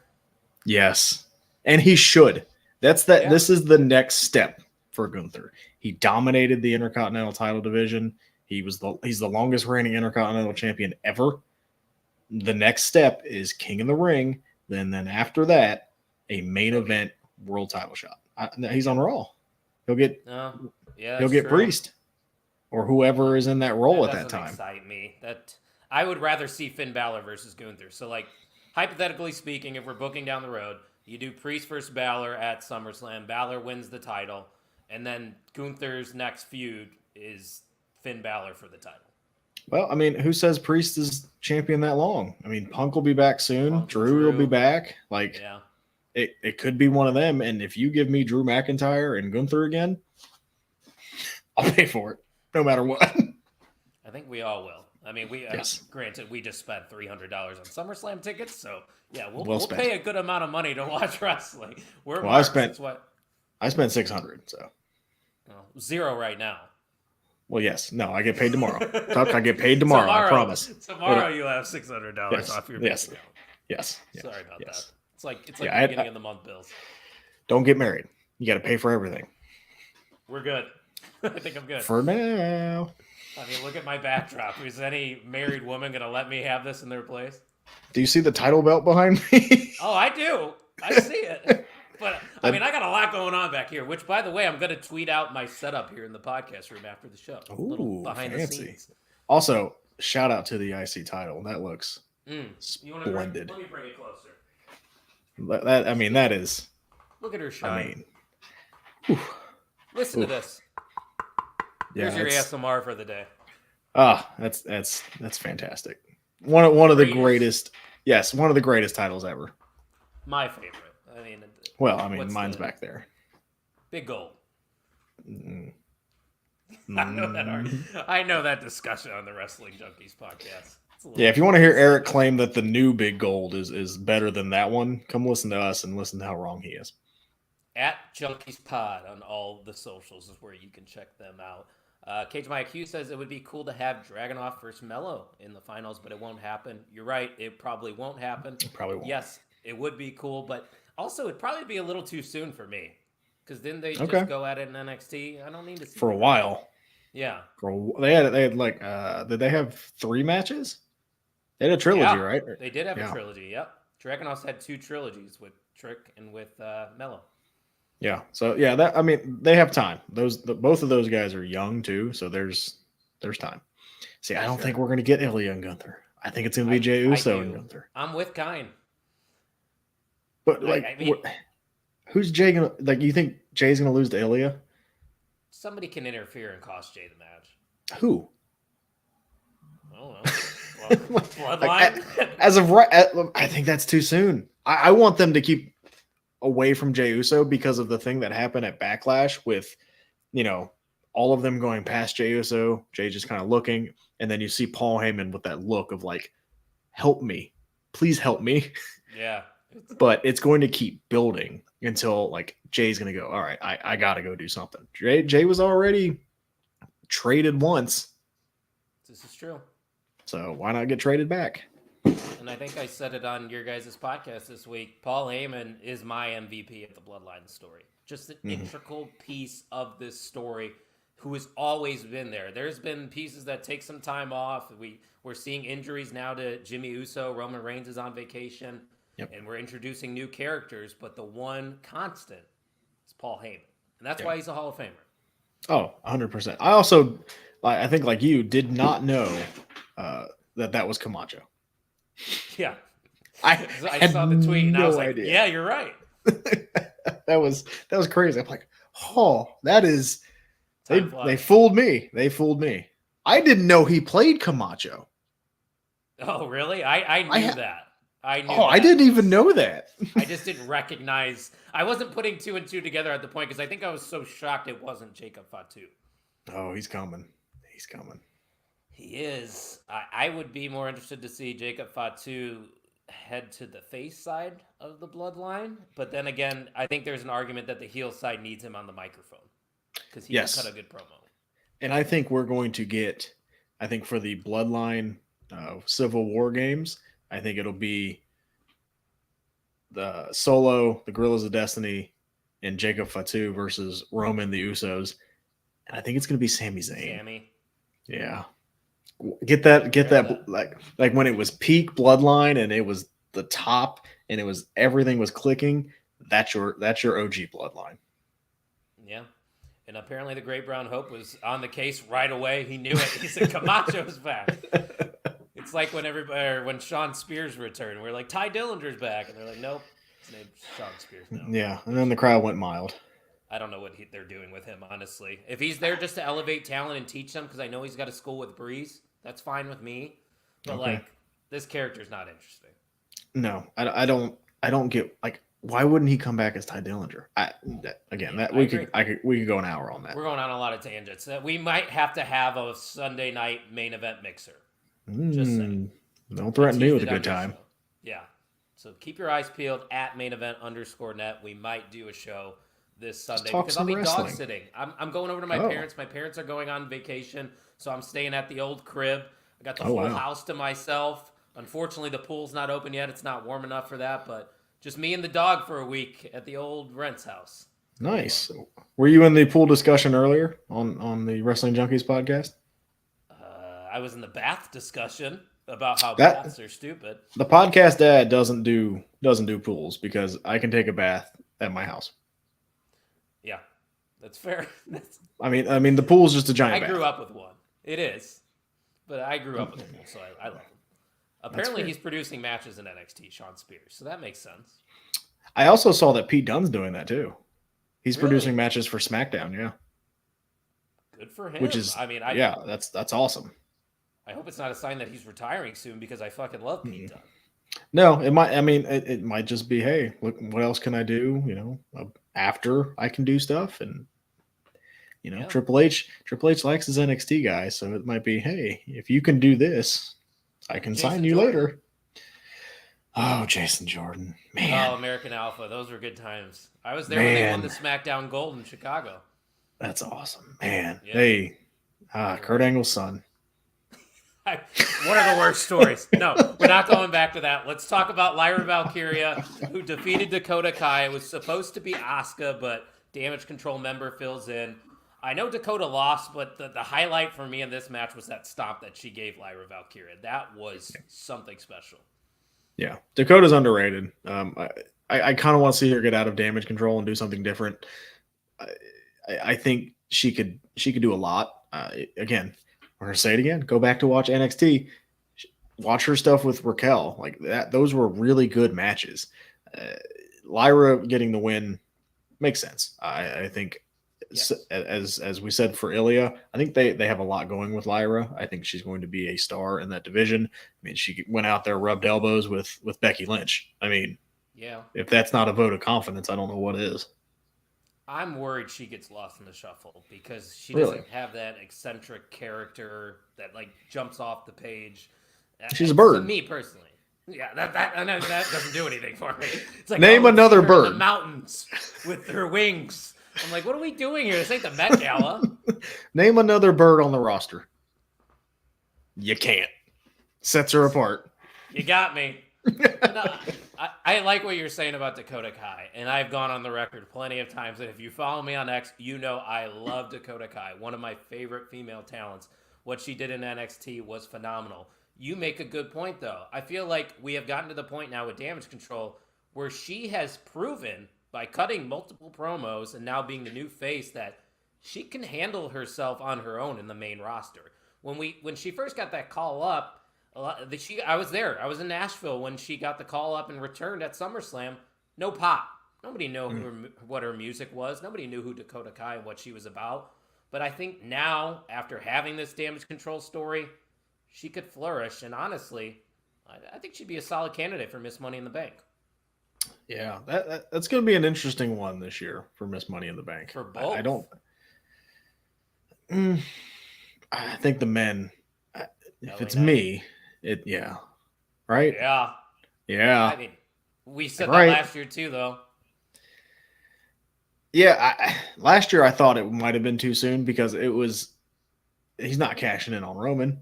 Yes. And he should. This is the next step for Gunther. He dominated the Intercontinental title division. He's the longest reigning Intercontinental champion ever. The next step is King of the Ring. Then after that, a main event world title shot. He's on Raw. He'll get Priest or whoever is in that role at that time. Excite me. That I would rather see Finn Balor versus Gunther. So, like, hypothetically speaking, if we're booking down the road, you do Priest versus Balor at SummerSlam. Balor wins the title. And then Gunther's next feud is Finn Balor for the title. Well, I mean, who says Priest is champion that long? I mean, Punk will be back soon. Drew will be back. Like, it could be one of them. And if you give me Drew McIntyre and Gunther again, I'll pay for it, no matter what. I think we all will. I mean, granted, we just spent $300 on SummerSlam tickets, so yeah, we'll pay a good amount of money to watch wrestling. I spent $600, so. Well, zero right now. Well, yes. No, I get paid tomorrow. I get paid tomorrow, I promise. Tomorrow you'll have $600 off your bill. Yes. Sorry about that. It's like the beginning of the month bills. Don't get married. You got to pay for everything. We're good. I think I'm good. For now. I mean, look at my backdrop. Is any married woman going to let me have this in their place? Do you see the title belt behind me? Oh, I do. I see it. But, I mean, I got a lot going on back here, which, by the way, I'm going to tweet out my setup here in the podcast room after the show. Ooh, behind fancy. the scenes. Also, shout out to the IC title. That looks splendid. Let me bring it closer. That is. Look at her shine. Listen to this. Here's your ASMR for the day. That's fantastic. One of the greatest. Yes, one of the greatest titles ever. My favorite. Mine's back there. Big Gold. Mm. I know that discussion on the Wrestling Junkies podcast. Yeah, if you want to hear Eric claim that the new Big Gold is better than that one, come listen to us and listen to how wrong he is. At Junkies Pod on all the socials is where you can check them out. Cage My IQ says it would be cool to have Dragunov versus Mello in the finals, but it won't happen. You're right, it probably won't happen. It probably won't. Yes, it would be cool, but also it'd probably be a little too soon for me. Because then they just go at it in NXT. I don't need to see for a while. Yeah. They had like did they have 3 matches? They had a trilogy, right? They did have a trilogy. Yep. Dragon House had 2 trilogies with Trick and with Mello. Yeah. So yeah, they have time. Both of those guys are young too, so there's time. See, I don't think we're gonna get Ilya and Gunther. I think it's gonna be Jey Uso and Gunther. I'm with Kine. But who's Jey gonna You think Jay's gonna lose to Ilya? Somebody can interfere and cost Jay the match. Who? I don't know. Bloodline. As of right, I think that's too soon. I want them to keep away from Jey Uso because of the thing that happened at Backlash with, all of them going past Jey Uso, Jay just kind of looking, and then you see Paul Heyman with that look of help me, please help me. Yeah. But it's going to keep building until Jay's going to go, all right, I got to go do something. Jay was already traded once. This is true. So why not get traded back? And I think I said it on your guys' podcast this week. Paul Heyman is my MVP of the Bloodline story. Just an integral piece of this story who has always been there. There's been pieces that take some time off. We're seeing injuries now to Jimmy Uso. Roman Reigns is on vacation. Yep. And we're introducing new characters. But the one constant is Paul Heyman. And that's why he's a Hall of Famer. Oh, 100%. I also, I think like you, did not know that was Camacho. Yeah. I saw the tweet and I was like, idea. Yeah, you're right. that was crazy. I'm like, that is they fooled me. They fooled me. I didn't know he played Camacho. Oh, really? I knew that. I knew that. I didn't even know that. I just didn't recognize. I wasn't putting 2 and 2 together at the point because I think I was so shocked it wasn't Jacob Fatu. Oh, he's coming. He's coming. He is. I would be more interested to see Jacob Fatu head to the face side of the bloodline. But then again, I think there's an argument that the heel side needs him on the microphone because he can cut a good promo. And I think we're going to get, for the bloodline Civil War games, I think it'll be the Solo, the Guerrillas of Destiny, and Jacob Fatu versus Roman, the Usos. And I think it's going to be Sami Zayn. Sammy. Yeah. Get that like when it was peak bloodline and it was the top and it was everything was clicking. That's your OG bloodline. Yeah. And apparently the Great Brown Hope was on the case right away. He knew it. He said Camacho's back. It's like when Sean Spears returned. We're like, Ty Dillinger's back. And they're like, nope. His name's Sean Spears now. Yeah. And then the crowd went mild. I don't know what they're doing with him, honestly. If he's there just to elevate talent and teach them, because I know he's got a school with Breeze, that's fine with me. But this character's not interesting. No, I don't get why wouldn't he come back as Ty Dillinger? We could go an hour on that. We're going on a lot of tangents. We might have to have a Sunday night main event mixer. Just saying. Don't threaten me with a good time. Yeah. So keep your eyes peeled at main event _net. We might do a show this Sunday because I'll be dog sitting. I'm going over to my parents. My parents are going on vacation, so I'm staying at the old crib. I got the whole house to myself. Unfortunately, the pool's not open yet. It's not warm enough for that, but just me and the dog for a week at the old Rent's house. Nice. Were you in the pool discussion earlier on the Wrestling Junkies podcast? I was in the bath discussion about how baths are stupid. The podcast dad doesn't do pools because I can take a bath at my house. Yeah, that's fair. I mean, the pool's just a giant. I grew up with one. It is, but I grew up with a pool, so I love him. Apparently, he's producing matches in NXT, Sean Spears, so that makes sense. I also saw that Pete Dunne's doing that too. He's producing matches for SmackDown. Yeah, good for him. Which is, that's awesome. I hope it's not a sign that he's retiring soon because I fucking love Pete Dunne. No, it might. I mean, it might just be, hey, look, what else can I do? After I can do stuff, and Triple H likes his NXT guy, so it might be, hey, if you can do this, I can sign you later. Oh, Jason Jordan, man! Oh, American Alpha, those were good times. I was there when they won the SmackDown Gold in Chicago. That's awesome, man. Yeah. Hey, Kurt Angle's son. One of the worst stories. No, we're not going back to that. Let's talk about Lyra Valkyria, who defeated Dakota Kai. It was supposed to be Asuka, but Damage Control member fills in. I know Dakota lost, but the highlight for me in this match was that stomp that she gave Lyra Valkyria. That was something special. Yeah, Dakota's underrated. I kind of want to see her get out of damage control and do something different. I think she could do a lot. Again, we're gonna say it again. Go back to watch NXT. Watch her stuff with Raquel like that. Those were really good matches. Lyra getting the win makes sense. I think, yes. As we said for Ilya, I think they have a lot going with Lyra. I think she's going to be a star in that division. I mean, she went out there, rubbed elbows with Becky Lynch. I mean, yeah. If that's not a vote of confidence, I don't know what is. I'm worried she gets lost in the shuffle because she Really? doesn't have that eccentric character that like jumps off the page. She's a bird. To me personally. Yeah, that doesn't do anything for me. It's like, name another bird. In the mountains with her wings. I'm like, what are we doing here? This ain't the Met Gala. Name another bird on the roster. You can't. Sets her apart. You got me. No, I like what you're saying about Dakota Kai, and I've gone on the record plenty of times that if you follow me on X, you know I love Dakota Kai, one of my favorite female talents. What she did in NXT was phenomenal. You make a good point, though. I feel like we have gotten to the point now with Damage Control where she has proven by cutting multiple promos and now being the new face that she can handle herself on her own in the main roster. When she first got that call up, I was there. I was in Nashville when she got the call up and returned at SummerSlam. No pop. Nobody knew what her music was. Nobody knew who Dakota Kai and what she was about. But I think now, after having this Damage Control story, she could flourish. And honestly, I think she'd be a solid candidate for Miss Money in the Bank. Yeah, that's going to be an interesting one this year for Miss Money in the Bank. For both. I think the men, if it's Knight. me, right? Yeah. I mean, we said that last year too, though. Yeah, last year I thought it might have been too soon because he's not cashing in on Roman.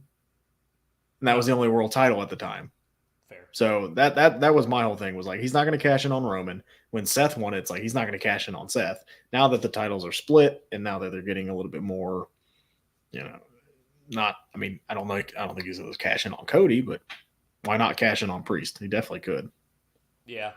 And that was the only world title at the time. Fair. So that was my whole thing, was like, he's not going to cash in on Roman. When Seth won it, it's like he's not going to cash in on Seth. Now that the titles are split and now that they're getting a little bit more, I don't think he's going to cash in on Cody, but why not cash in on Priest? He definitely could. Yeah.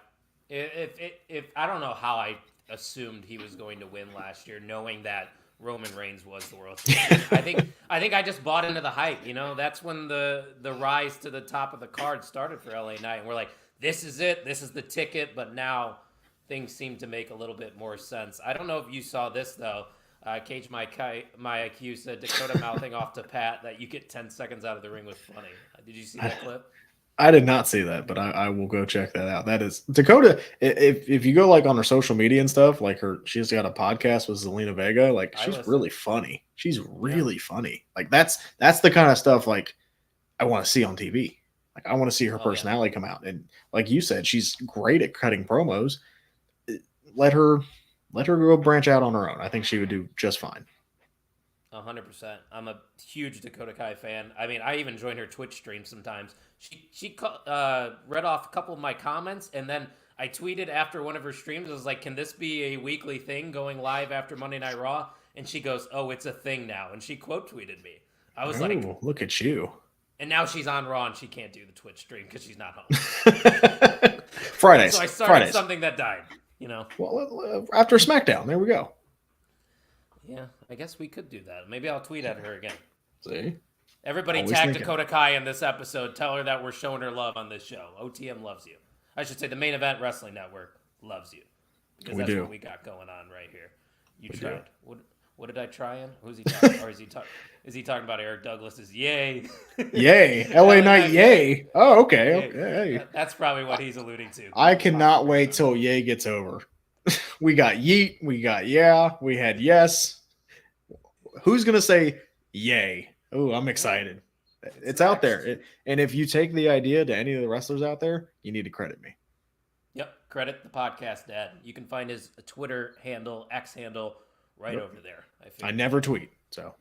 If I don't know how I assumed he was going to win last year, knowing that Roman Reigns was the world champion. I think I just bought into the hype. That's when the rise to the top of the card started for LA Knight, and we're like, this is it. This is the ticket. But now things seem to make a little bit more sense. I don't know if you saw this though. Cage My IQ said Dakota mouthing off to Pat that you get 10 seconds out of the ring was funny. Did you see that clip? I did not see that, but I will go check that out. That is Dakota. If you go like on her social media and stuff, like she's got a podcast with Zelina Vega. Like she's really funny. She's really funny. Like that's the kind of stuff like I want to see on TV. Like I want to see her personality come out. And like you said, she's great at cutting promos. Let her go branch out on her own. I think she would do just fine. 100%. I'm a huge Dakota Kai fan. I mean, I even join her Twitch stream sometimes. She read off a couple of my comments, and then I tweeted after one of her streams. I was like, can this be a weekly thing going live after Monday Night Raw? And she goes, oh, it's a thing now. And she quote tweeted me. I was like, look at you. And now she's on Raw, and she can't do the Twitch stream because she's not home. Fridays. So I started something that died, Well, after SmackDown, there we go. Yeah, I guess we could do that. Maybe I'll tweet at her again. See? Everybody Always tag thinking. Dakota Kai in this episode. Tell her that we're showing her love on this show. OTM loves you. I should say the Main Event Wrestling Network loves you. Because that's what we got going on right here. You tried. What did I try in? Who's he talking? Or is he talking about Eric Douglas's yay? Yay. LA Knight yay. Oh, okay. Okay. That's probably what he's alluding to. I cannot wait till yay gets over. We got yeet. We got yeah. We had yes. Who's going to say yay? Oh, I'm excited. It's out there. And if you take the idea to any of the wrestlers out there, you need to credit me. Yep. Credit the podcast dad. You can find his Twitter handle, X handle, right over there. I never tweet, so.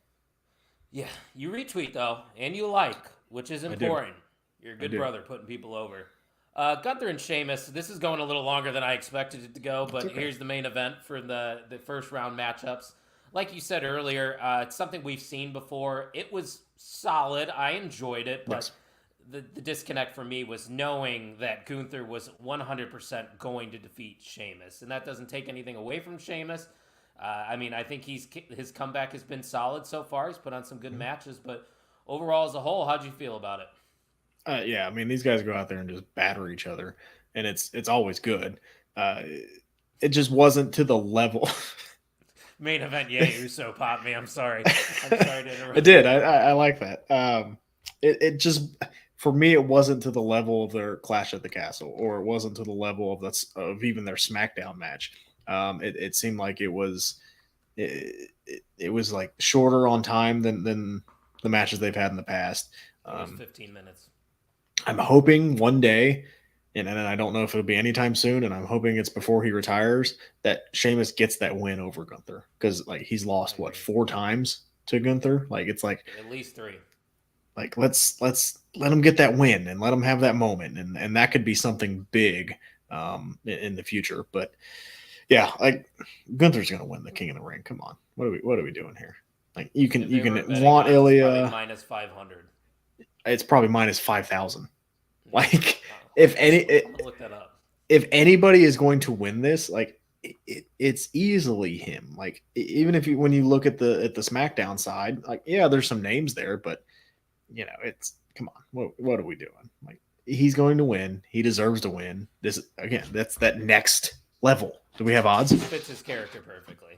Yeah. You retweet, though, and you like, which is important. You're a good brother putting people over. Gunther and Sheamus, this is going a little longer than I expected it to go, but here's the main event for the first round matchups. like you said earlier, it's something we've seen before. It was solid. I enjoyed it, but Yes. the disconnect for me was knowing that Gunther was 100% going to defeat Sheamus, and that doesn't take anything away from Sheamus. I mean, I think his comeback has been solid so far. He's put on some good matches, but overall as a whole, how'd you feel about it? Yeah, I mean, these guys go out there and just batter each other, and it's always good. It just wasn't to the level. Main event, yeah, Uso popped me. I'm sorry. I'm sorry to interrupt. It did. I like that. It just, for me, it wasn't to the level of their Clash at the Castle, or it wasn't to the level of even their SmackDown match. It seemed like it was like shorter on time than the matches they've had in the past. It was 15 minutes. I'm hoping one day, and I don't know if it'll be anytime soon, and I'm hoping it's before he retires, that Sheamus gets that win over Gunther, because like he's lost 4 times to Gunther. Like it's like at least 3. Like let's let him get that win and let him have that moment, and that could be something big in the future. But yeah, like Gunther's gonna win the King of the Ring. Come on, what are we doing here? Like you can want Ilya minus 500. It's probably minus 5,000. Like Look that up. If anybody is going to win this, like it's easily him. Like even when you look at the SmackDown side, like yeah, there's some names there, but you know, it's come on, what are we doing? Like he's going to win. He deserves to win. This again, that's that next level. Do we have odds? Fits his character perfectly.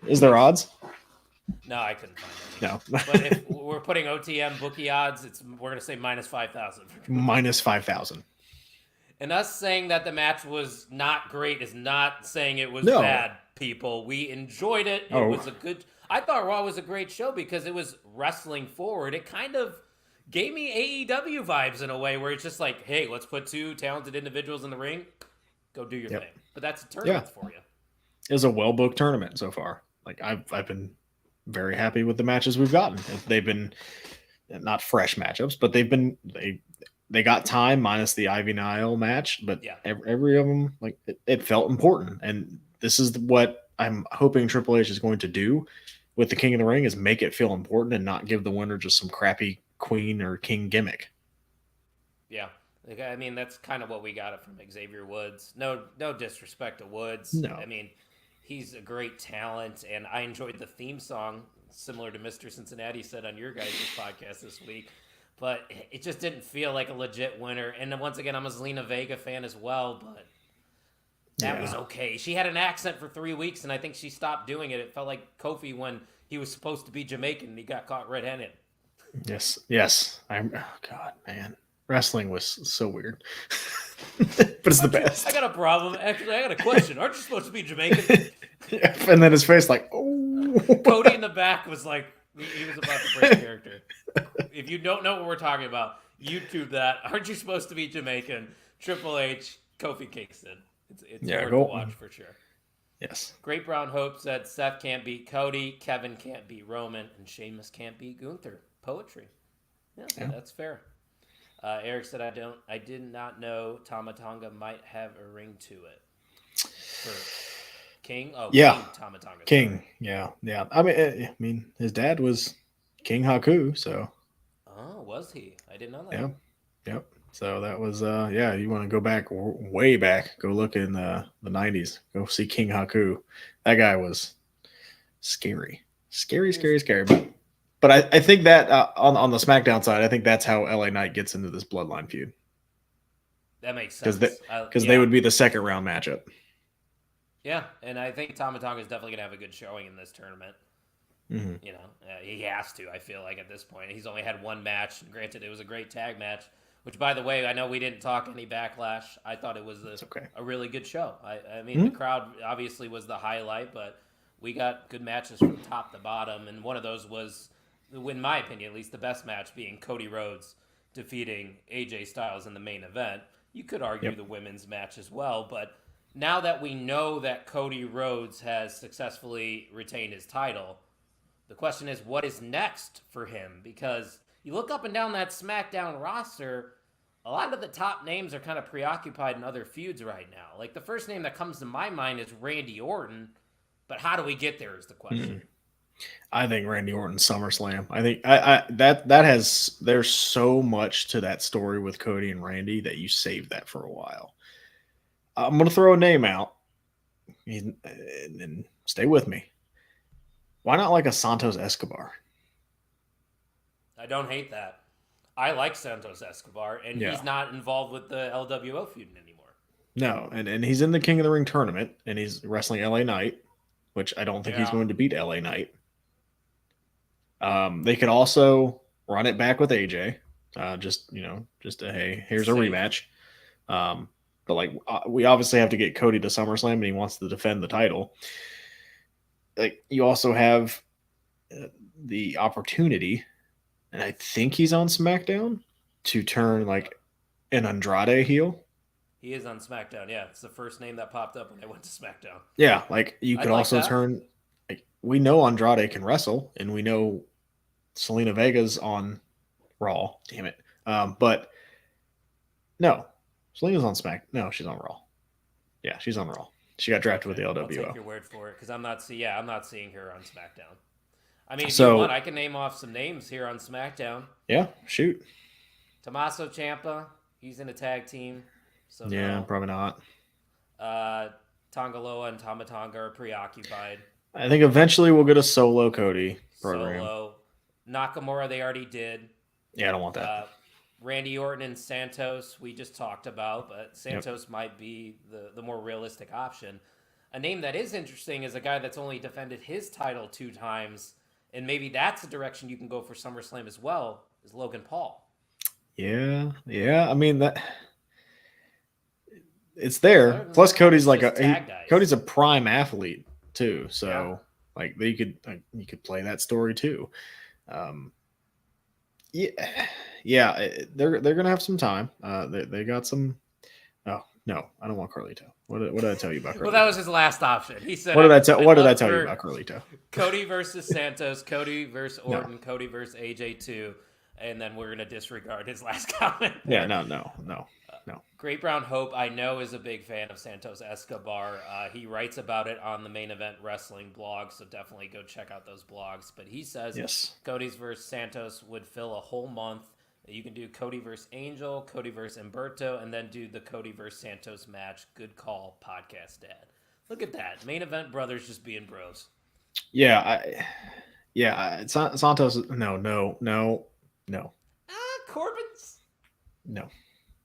Is there odds? No, I couldn't find any. No. But if we're putting OTM bookie odds, we're gonna say minus 5,000. Minus 5,000. And us saying that the match was not great is not saying it was bad, people. We enjoyed it. It was a good. I thought Raw was a great show because it was wrestling forward. It kind of gave me AEW vibes in a way where it's just like, hey, let's put 2 talented individuals in the ring. Go do your thing. But that's a tournament for you. It was a well-booked tournament so far. Like I've been very happy with the matches we've gotten. They've been not fresh matchups, but they got time minus the Ivy Nile match, but every of them, like it felt important. And this is what I'm hoping Triple H is going to do with the King of the Ring, is make it feel important and not give the winner just some crappy queen or king gimmick. Yeah. I mean, that's kind of what we got it from Xavier Woods. No disrespect to Woods. No. I mean, he's a great talent, and I enjoyed the theme song, similar to Mr. Cincinnati said on your guys' podcast this week. But it just didn't feel like a legit winner. And then once again, I'm a Zelina Vega fan as well, but that was okay. She had an accent for 3 weeks, and I think she stopped doing it. It felt like Kofi when he was supposed to be Jamaican and he got caught red-handed. Yes. Oh, God, man. Wrestling was so weird. But it's the best. I got a problem. Actually, I got a question. Aren't you supposed to be Jamaican? And then his face like, oh. Cody in the back was like, he was about to break character. If you don't know what we're talking about, YouTube that. Aren't you supposed to be Jamaican? Triple H, Kofi Kingston. It's worth a watch for sure. Yes. Great Brown Hope said Seth can't beat Cody, Kevin can't beat Roman, and Sheamus can't beat Gunther. Poetry. Yeah. That's fair. Eric said I did not know Tama Tonga might have a ring to it. For King? Oh, yeah. King Tama Tonga. King. Yeah. I mean, his dad was King Haku, so. Oh, was he? I didn't know that. Yep. So that was, you want to go back, way back, go look in the 90s. Go see King Haku. That guy was scary. Scary. But I think that on the SmackDown side, I think that's how LA Knight gets into this bloodline feud. That makes sense. Because they would be the second round matchup. Yeah, and I think Tama Tonga is definitely going to have a good showing in this tournament. Mm-hmm. You know, he has to, I feel like, at this point. He's only had one match. Granted, it was a great tag match, which, by the way, I know we didn't talk any Backlash. I thought it was a really good show. I mean, the crowd obviously was the highlight, but we got good matches from top to bottom, and one of those was, in my opinion, at least the best match being Cody Rhodes defeating AJ Styles in the main event. You could argue the women's match as well, but now that we know that Cody Rhodes has successfully retained his title, the question is, what is next for him? Because you look up and down that SmackDown roster, a lot of the top names are kind of preoccupied in other feuds right now. Like, the first name that comes to my mind is Randy Orton, but how do we get there is the question. I think Randy Orton SummerSlam. I think there's so much to that story with Cody and Randy that you save that for a while. I'm gonna throw a name out, and stay with me. Why not like a Santos Escobar? I don't hate that. I like Santos Escobar, and Yeah. he's not involved with the LWO feud anymore. No, and he's in the King of the Ring tournament, and he's wrestling LA Knight, which I don't think he's going to beat LA Knight. They could also run it back with AJ. Just hey, here's a rematch. But like we obviously have to get Cody to SummerSlam, and he wants to defend the title. Like you also have the opportunity, and I think he's on SmackDown to turn like an Andrade heel. He is on SmackDown. Yeah, it's the first name that popped up when I went to SmackDown. Yeah, like you could also turn. Like we know Andrade can wrestle, and we know Selena Vega's on Raw. Damn it. But no, Selena's on Smack. No, she's on Raw. Yeah, she's on Raw. She got drafted with the LWO. I'll take your word for it because I'm not seeing her on SmackDown. I mean, if you want, I can name off some names here on SmackDown. Yeah, shoot. Tommaso Ciampa, he's in a tag team. So yeah, probably not. Tongaloa and Tama Tonga are preoccupied. I think eventually we'll get a solo Cody program. Solo. Nakamura, they already did. Yeah, I don't want that. Randy Orton and Santos, we just talked about, but Santos might be the more realistic option. A name that is interesting is a guy that's only defended his title 2 times, and maybe that's a direction you can go for SummerSlam as well, is Logan Paul. Yeah. I mean, that it's there. Plus, Cody's Cody's a prime athlete too, so like you could play that story too. They're gonna have some time. They got some. Oh no, I don't want Carlito. What did I tell you about Carlito? Well, that was his last option. He said. What did I tell you about Carlito? Cody versus Santos, Cody versus Orton, Cody versus AJ2, and then we're gonna disregard his last comment. Yeah, no. Great Brown Hope, I know, is a big fan of Santos Escobar. He writes about it on the Main Event Wrestling blog, so definitely go check out those blogs. But he says Cody's versus Santos would fill a whole month. You can do Cody versus Angel, Cody versus Humberto, and then do the Cody versus Santos match. Good call, podcast dad. Look at that. Main Event brothers just being bros. Santos, no. Corbin's? No.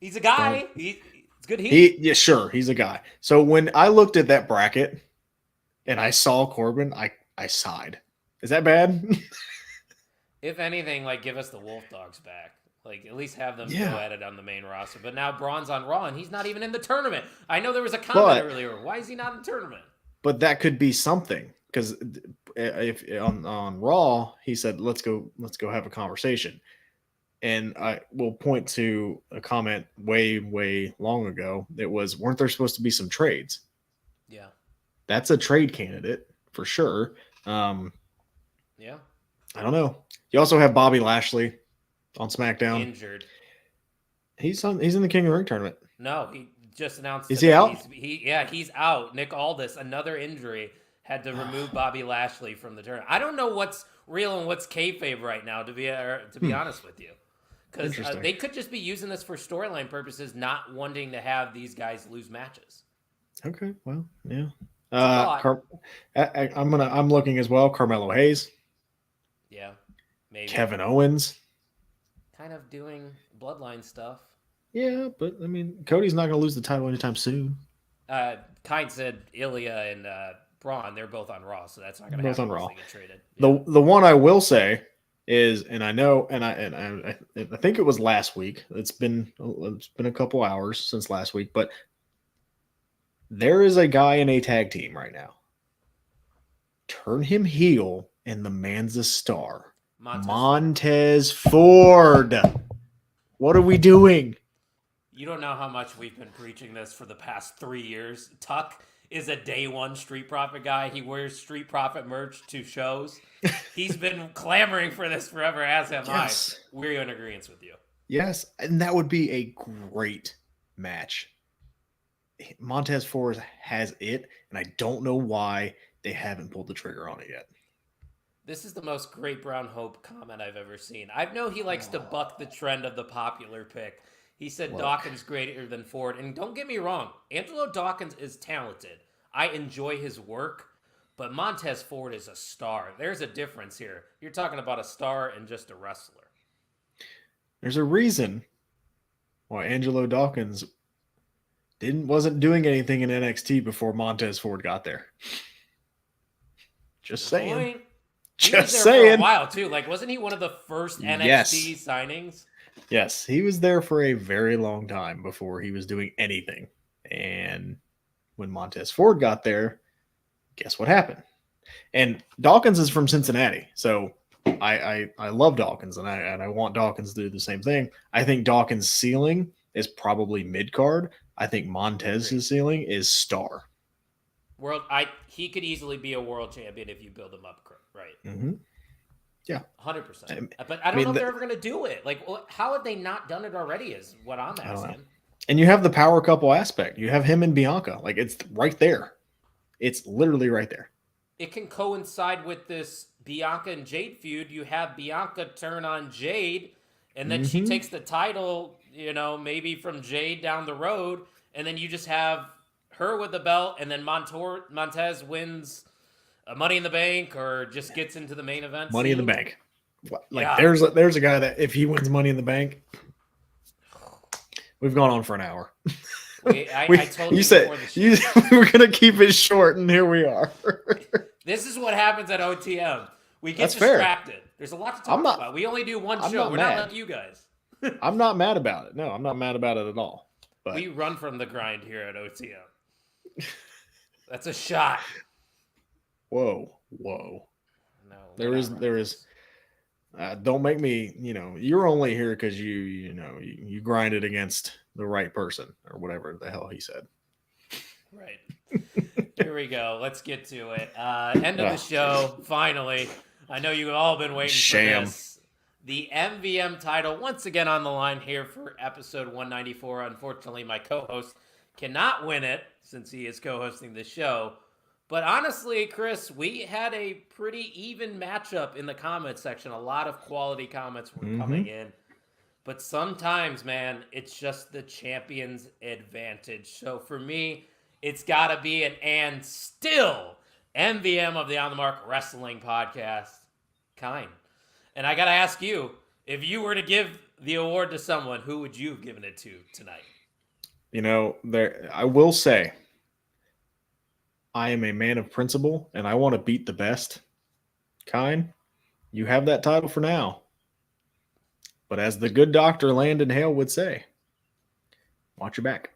He's a guy. It's good heat. He's a guy. So when I looked at that bracket and I saw Corbin, I sighed. Is that bad? If anything, like give us the Wolf Dogs back. Like at least have them go at it on the main roster. But now Braun's on Raw and he's not even in the tournament. I know there was a comment earlier. Why is he not in the tournament? But that could be something because if on Raw he said let's go have a conversation. And I will point to a comment way long ago. It was, weren't there supposed to be some trades? Yeah. That's a trade candidate for sure. Yeah. I don't know. You also have Bobby Lashley on SmackDown. Injured. He's in the King of the Ring tournament. No, he just announced. Is he out? He's out. Nick Aldis, another injury, had to remove Bobby Lashley from the tournament. I don't know what's real and what's kayfabe right now, to be honest with you. Because they could just be using this for storyline purposes, not wanting to have these guys lose matches. Okay, well, yeah. I'm looking as well. Carmelo Hayes. Yeah, maybe. Kevin Owens. Kind of doing bloodline stuff. Yeah, but I mean, Cody's not going to lose the title anytime soon. Kind said Ilya and Braun, they're both on Raw, so that's not going to happen. Both on Raw. Get traded. Yeah. The one I will say is, and I know, and I think it was last week. It's been a couple hours since last week, but there is a guy in a tag team right now. Turn him heel, and the man's a star. Montez Ford. What are we doing? You don't know how much we've been preaching this for the past 3 years. Tuck is a day one Street Profit guy. He wears Street Profit merch to shows. He's been clamoring for this forever, as am yes. I. We're in agreement with you. Yes, and that would be a great match. Montez Ford has it, and I don't know why they haven't pulled the trigger on it yet. This is the most Great Brown Hope comment I've ever seen. I know he likes to buck the trend of the popular pick. He said Dawkins greater than Ford. And don't get me wrong, Angelo Dawkins is talented. I enjoy his work, but Montez Ford is a star. There's a difference here. You're talking about a star and just a wrestler. There's a reason why Angelo Dawkins wasn't doing anything in NXT before Montez Ford got there. Just saying. He was there for a while too. Like, wasn't he one of the first NXT signings? Yes, he was there for a very long time before he was doing anything. And when Montez Ford got there, guess what happened? And Dawkins is from Cincinnati, so I love Dawkins, and I want Dawkins to do the same thing. I think Dawkins' ceiling is probably mid-card. I think Montez's ceiling is star. He could easily be a world champion if you build him up right. Mm-hmm. Yeah, 100%. But I don't know if they're ever going to do it. Like, how have they not done it already? Is what I'm asking. And you have the power couple aspect. You have him and Bianca. Like, it's right there. It's literally right there. It can coincide with this Bianca and Jade feud. You have Bianca turn on Jade, and then she takes the title, maybe from Jade down the road, and then you just have her with the belt, and then Montez wins Money in the Bank or just gets into the main event. Money in the Bank. There's a guy that if he wins Money in the Bank, we've gone on for an hour. I told you said we were going to keep it short, and here we are. This is what happens at OTM. We get distracted. Fair. There's a lot to talk about. We only do one show. We're not like you guys. I'm not mad about it. No, I'm not mad about it at all. But we run from the grind here at OTM. That's a shot. Whoa. No, there is. Don't make me. You're only here because you grinded against the right person or whatever the hell he said. Right. Here we go. Let's get to it. End of the show. Finally, I know you've all been waiting for this. The MVM title once again on the line here for episode 194. Unfortunately, my co-host cannot win it since he is co-hosting the show. But honestly, Chris, we had a pretty even matchup in the comments section. A lot of quality comments were coming in. But sometimes, man, it's just the champion's advantage. So for me, it's got to be an and still MVM of the On the Mark Wrestling Podcast, Kind. And I got to ask you, if you were to give the award to someone, who would you have given it to tonight? I will say, I am a man of principle, and I want to beat the best. Kind, you have that title for now. But as the good Dr. Landon Hale would say, watch your back.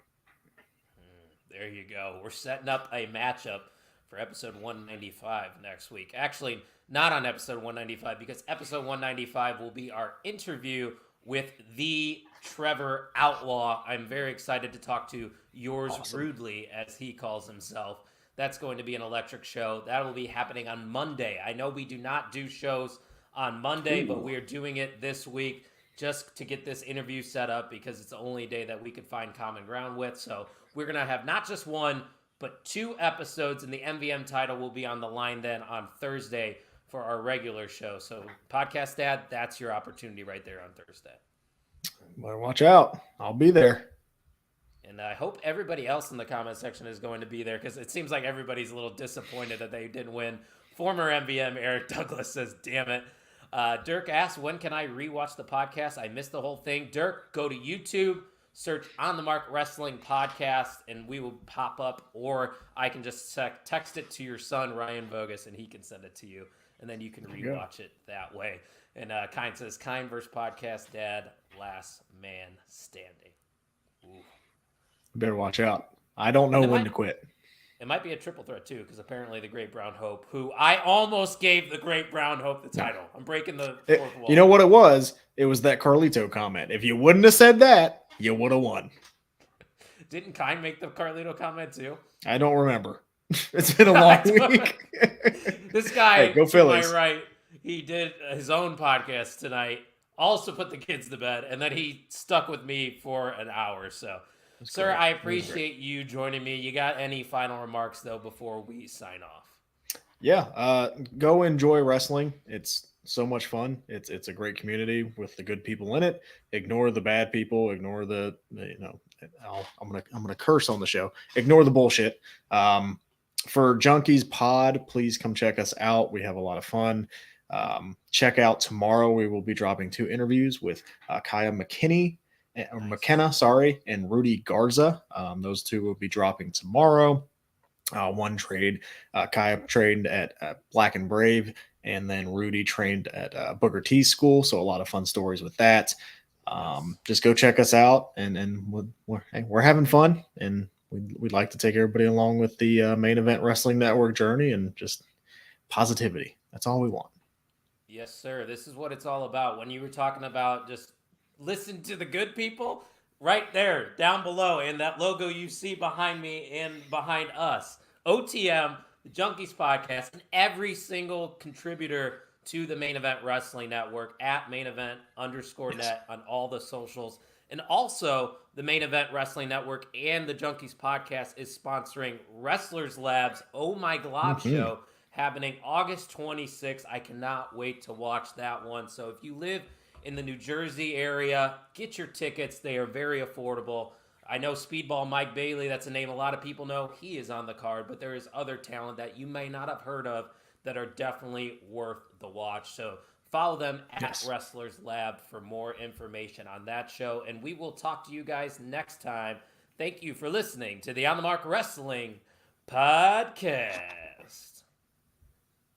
There you go. We're setting up a matchup for episode 195 next week. Actually, not on episode 195, because episode 195 will be our interview with the Trevor Outlaw. I'm very excited to talk to yours rudely, as he calls himself. That's going to be an electric show. That will be happening on Monday. I know we do not do shows on Monday, but we are doing it this week just to get this interview set up because it's the only day that we could find common ground with. So we're going to have not just one, but 2 episodes, and the MVM title will be on the line then on Thursday for our regular show. So Podcast Dad, that's your opportunity right there on Thursday. Better watch out. I'll be there. And I hope everybody else in the comment section is going to be there, because it seems like everybody's a little disappointed that they didn't win. Former MVM Eric Douglas says, damn it. Dirk asks, when can I rewatch the podcast? I missed the whole thing. Dirk, go to YouTube, search On the Mark Wrestling Podcast, and we will pop up, or I can just text it to your son, Ryan Vogus, and he can send it to you, and then you can rewatch it that way. And Kind says, Kind versus Podcast Dad, last man standing. Ooh. Better watch out. I don't know when to quit. It might be a triple threat, too, because apparently the Great Brown Hope, who I almost gave the Great Brown Hope the title. I'm breaking the fourth wall. You know what it was? It was that Carlito comment. If you wouldn't have said that, you would have won. Didn't Kind make the Carlito comment, too? I don't remember. It's been a long week. This guy, hey, go Phillies. To my right, he did his own podcast tonight, also put the kids to bed, and then he stuck with me for an hour. So, that's sir, great. I appreciate you joining me. You got any final remarks, though, before we sign off? Yeah, go enjoy wrestling. It's so much fun. It's a great community with the good people in it. Ignore the bad people. Ignore I'm gonna curse on the show. Ignore the bullshit. For Junkies Pod, please come check us out. We have a lot of fun. Check out tomorrow. We will be dropping 2 interviews with Kaya McKinney or McKenna, sorry, and Rudy Garza. Those 2 will be dropping tomorrow. One trade, Kaya trained at Black and Brave, and then Rudy trained at Booker T School. So a lot of fun stories with that. Just go check us out, and we're having fun, and we'd like to take everybody along with the Main Event Wrestling Network journey and just positivity. That's all we want. Yes, sir. This is what it's all about. When you were talking about just listen to the good people, right there, down below, and that logo you see behind me and behind us, OTM, the Junkies Podcast, and every single contributor to the Main Event Wrestling Network at Main Event _net on all the socials. And also, the Main Event Wrestling Network and the Junkies Podcast is sponsoring Wrestlers Lab's Oh My Glob show happening August 26th. I cannot wait to watch that one. So if you live in the New Jersey area, get your tickets. They are very affordable. I know Speedball Mike Bailey, that's a name a lot of people know. He is on the card, but there is other talent that you may not have heard of that are definitely worth the watch. So follow them at Wrestlers Lab for more information on that show. And we will talk to you guys next time. Thank you for listening to the On the Mark Wrestling Podcast.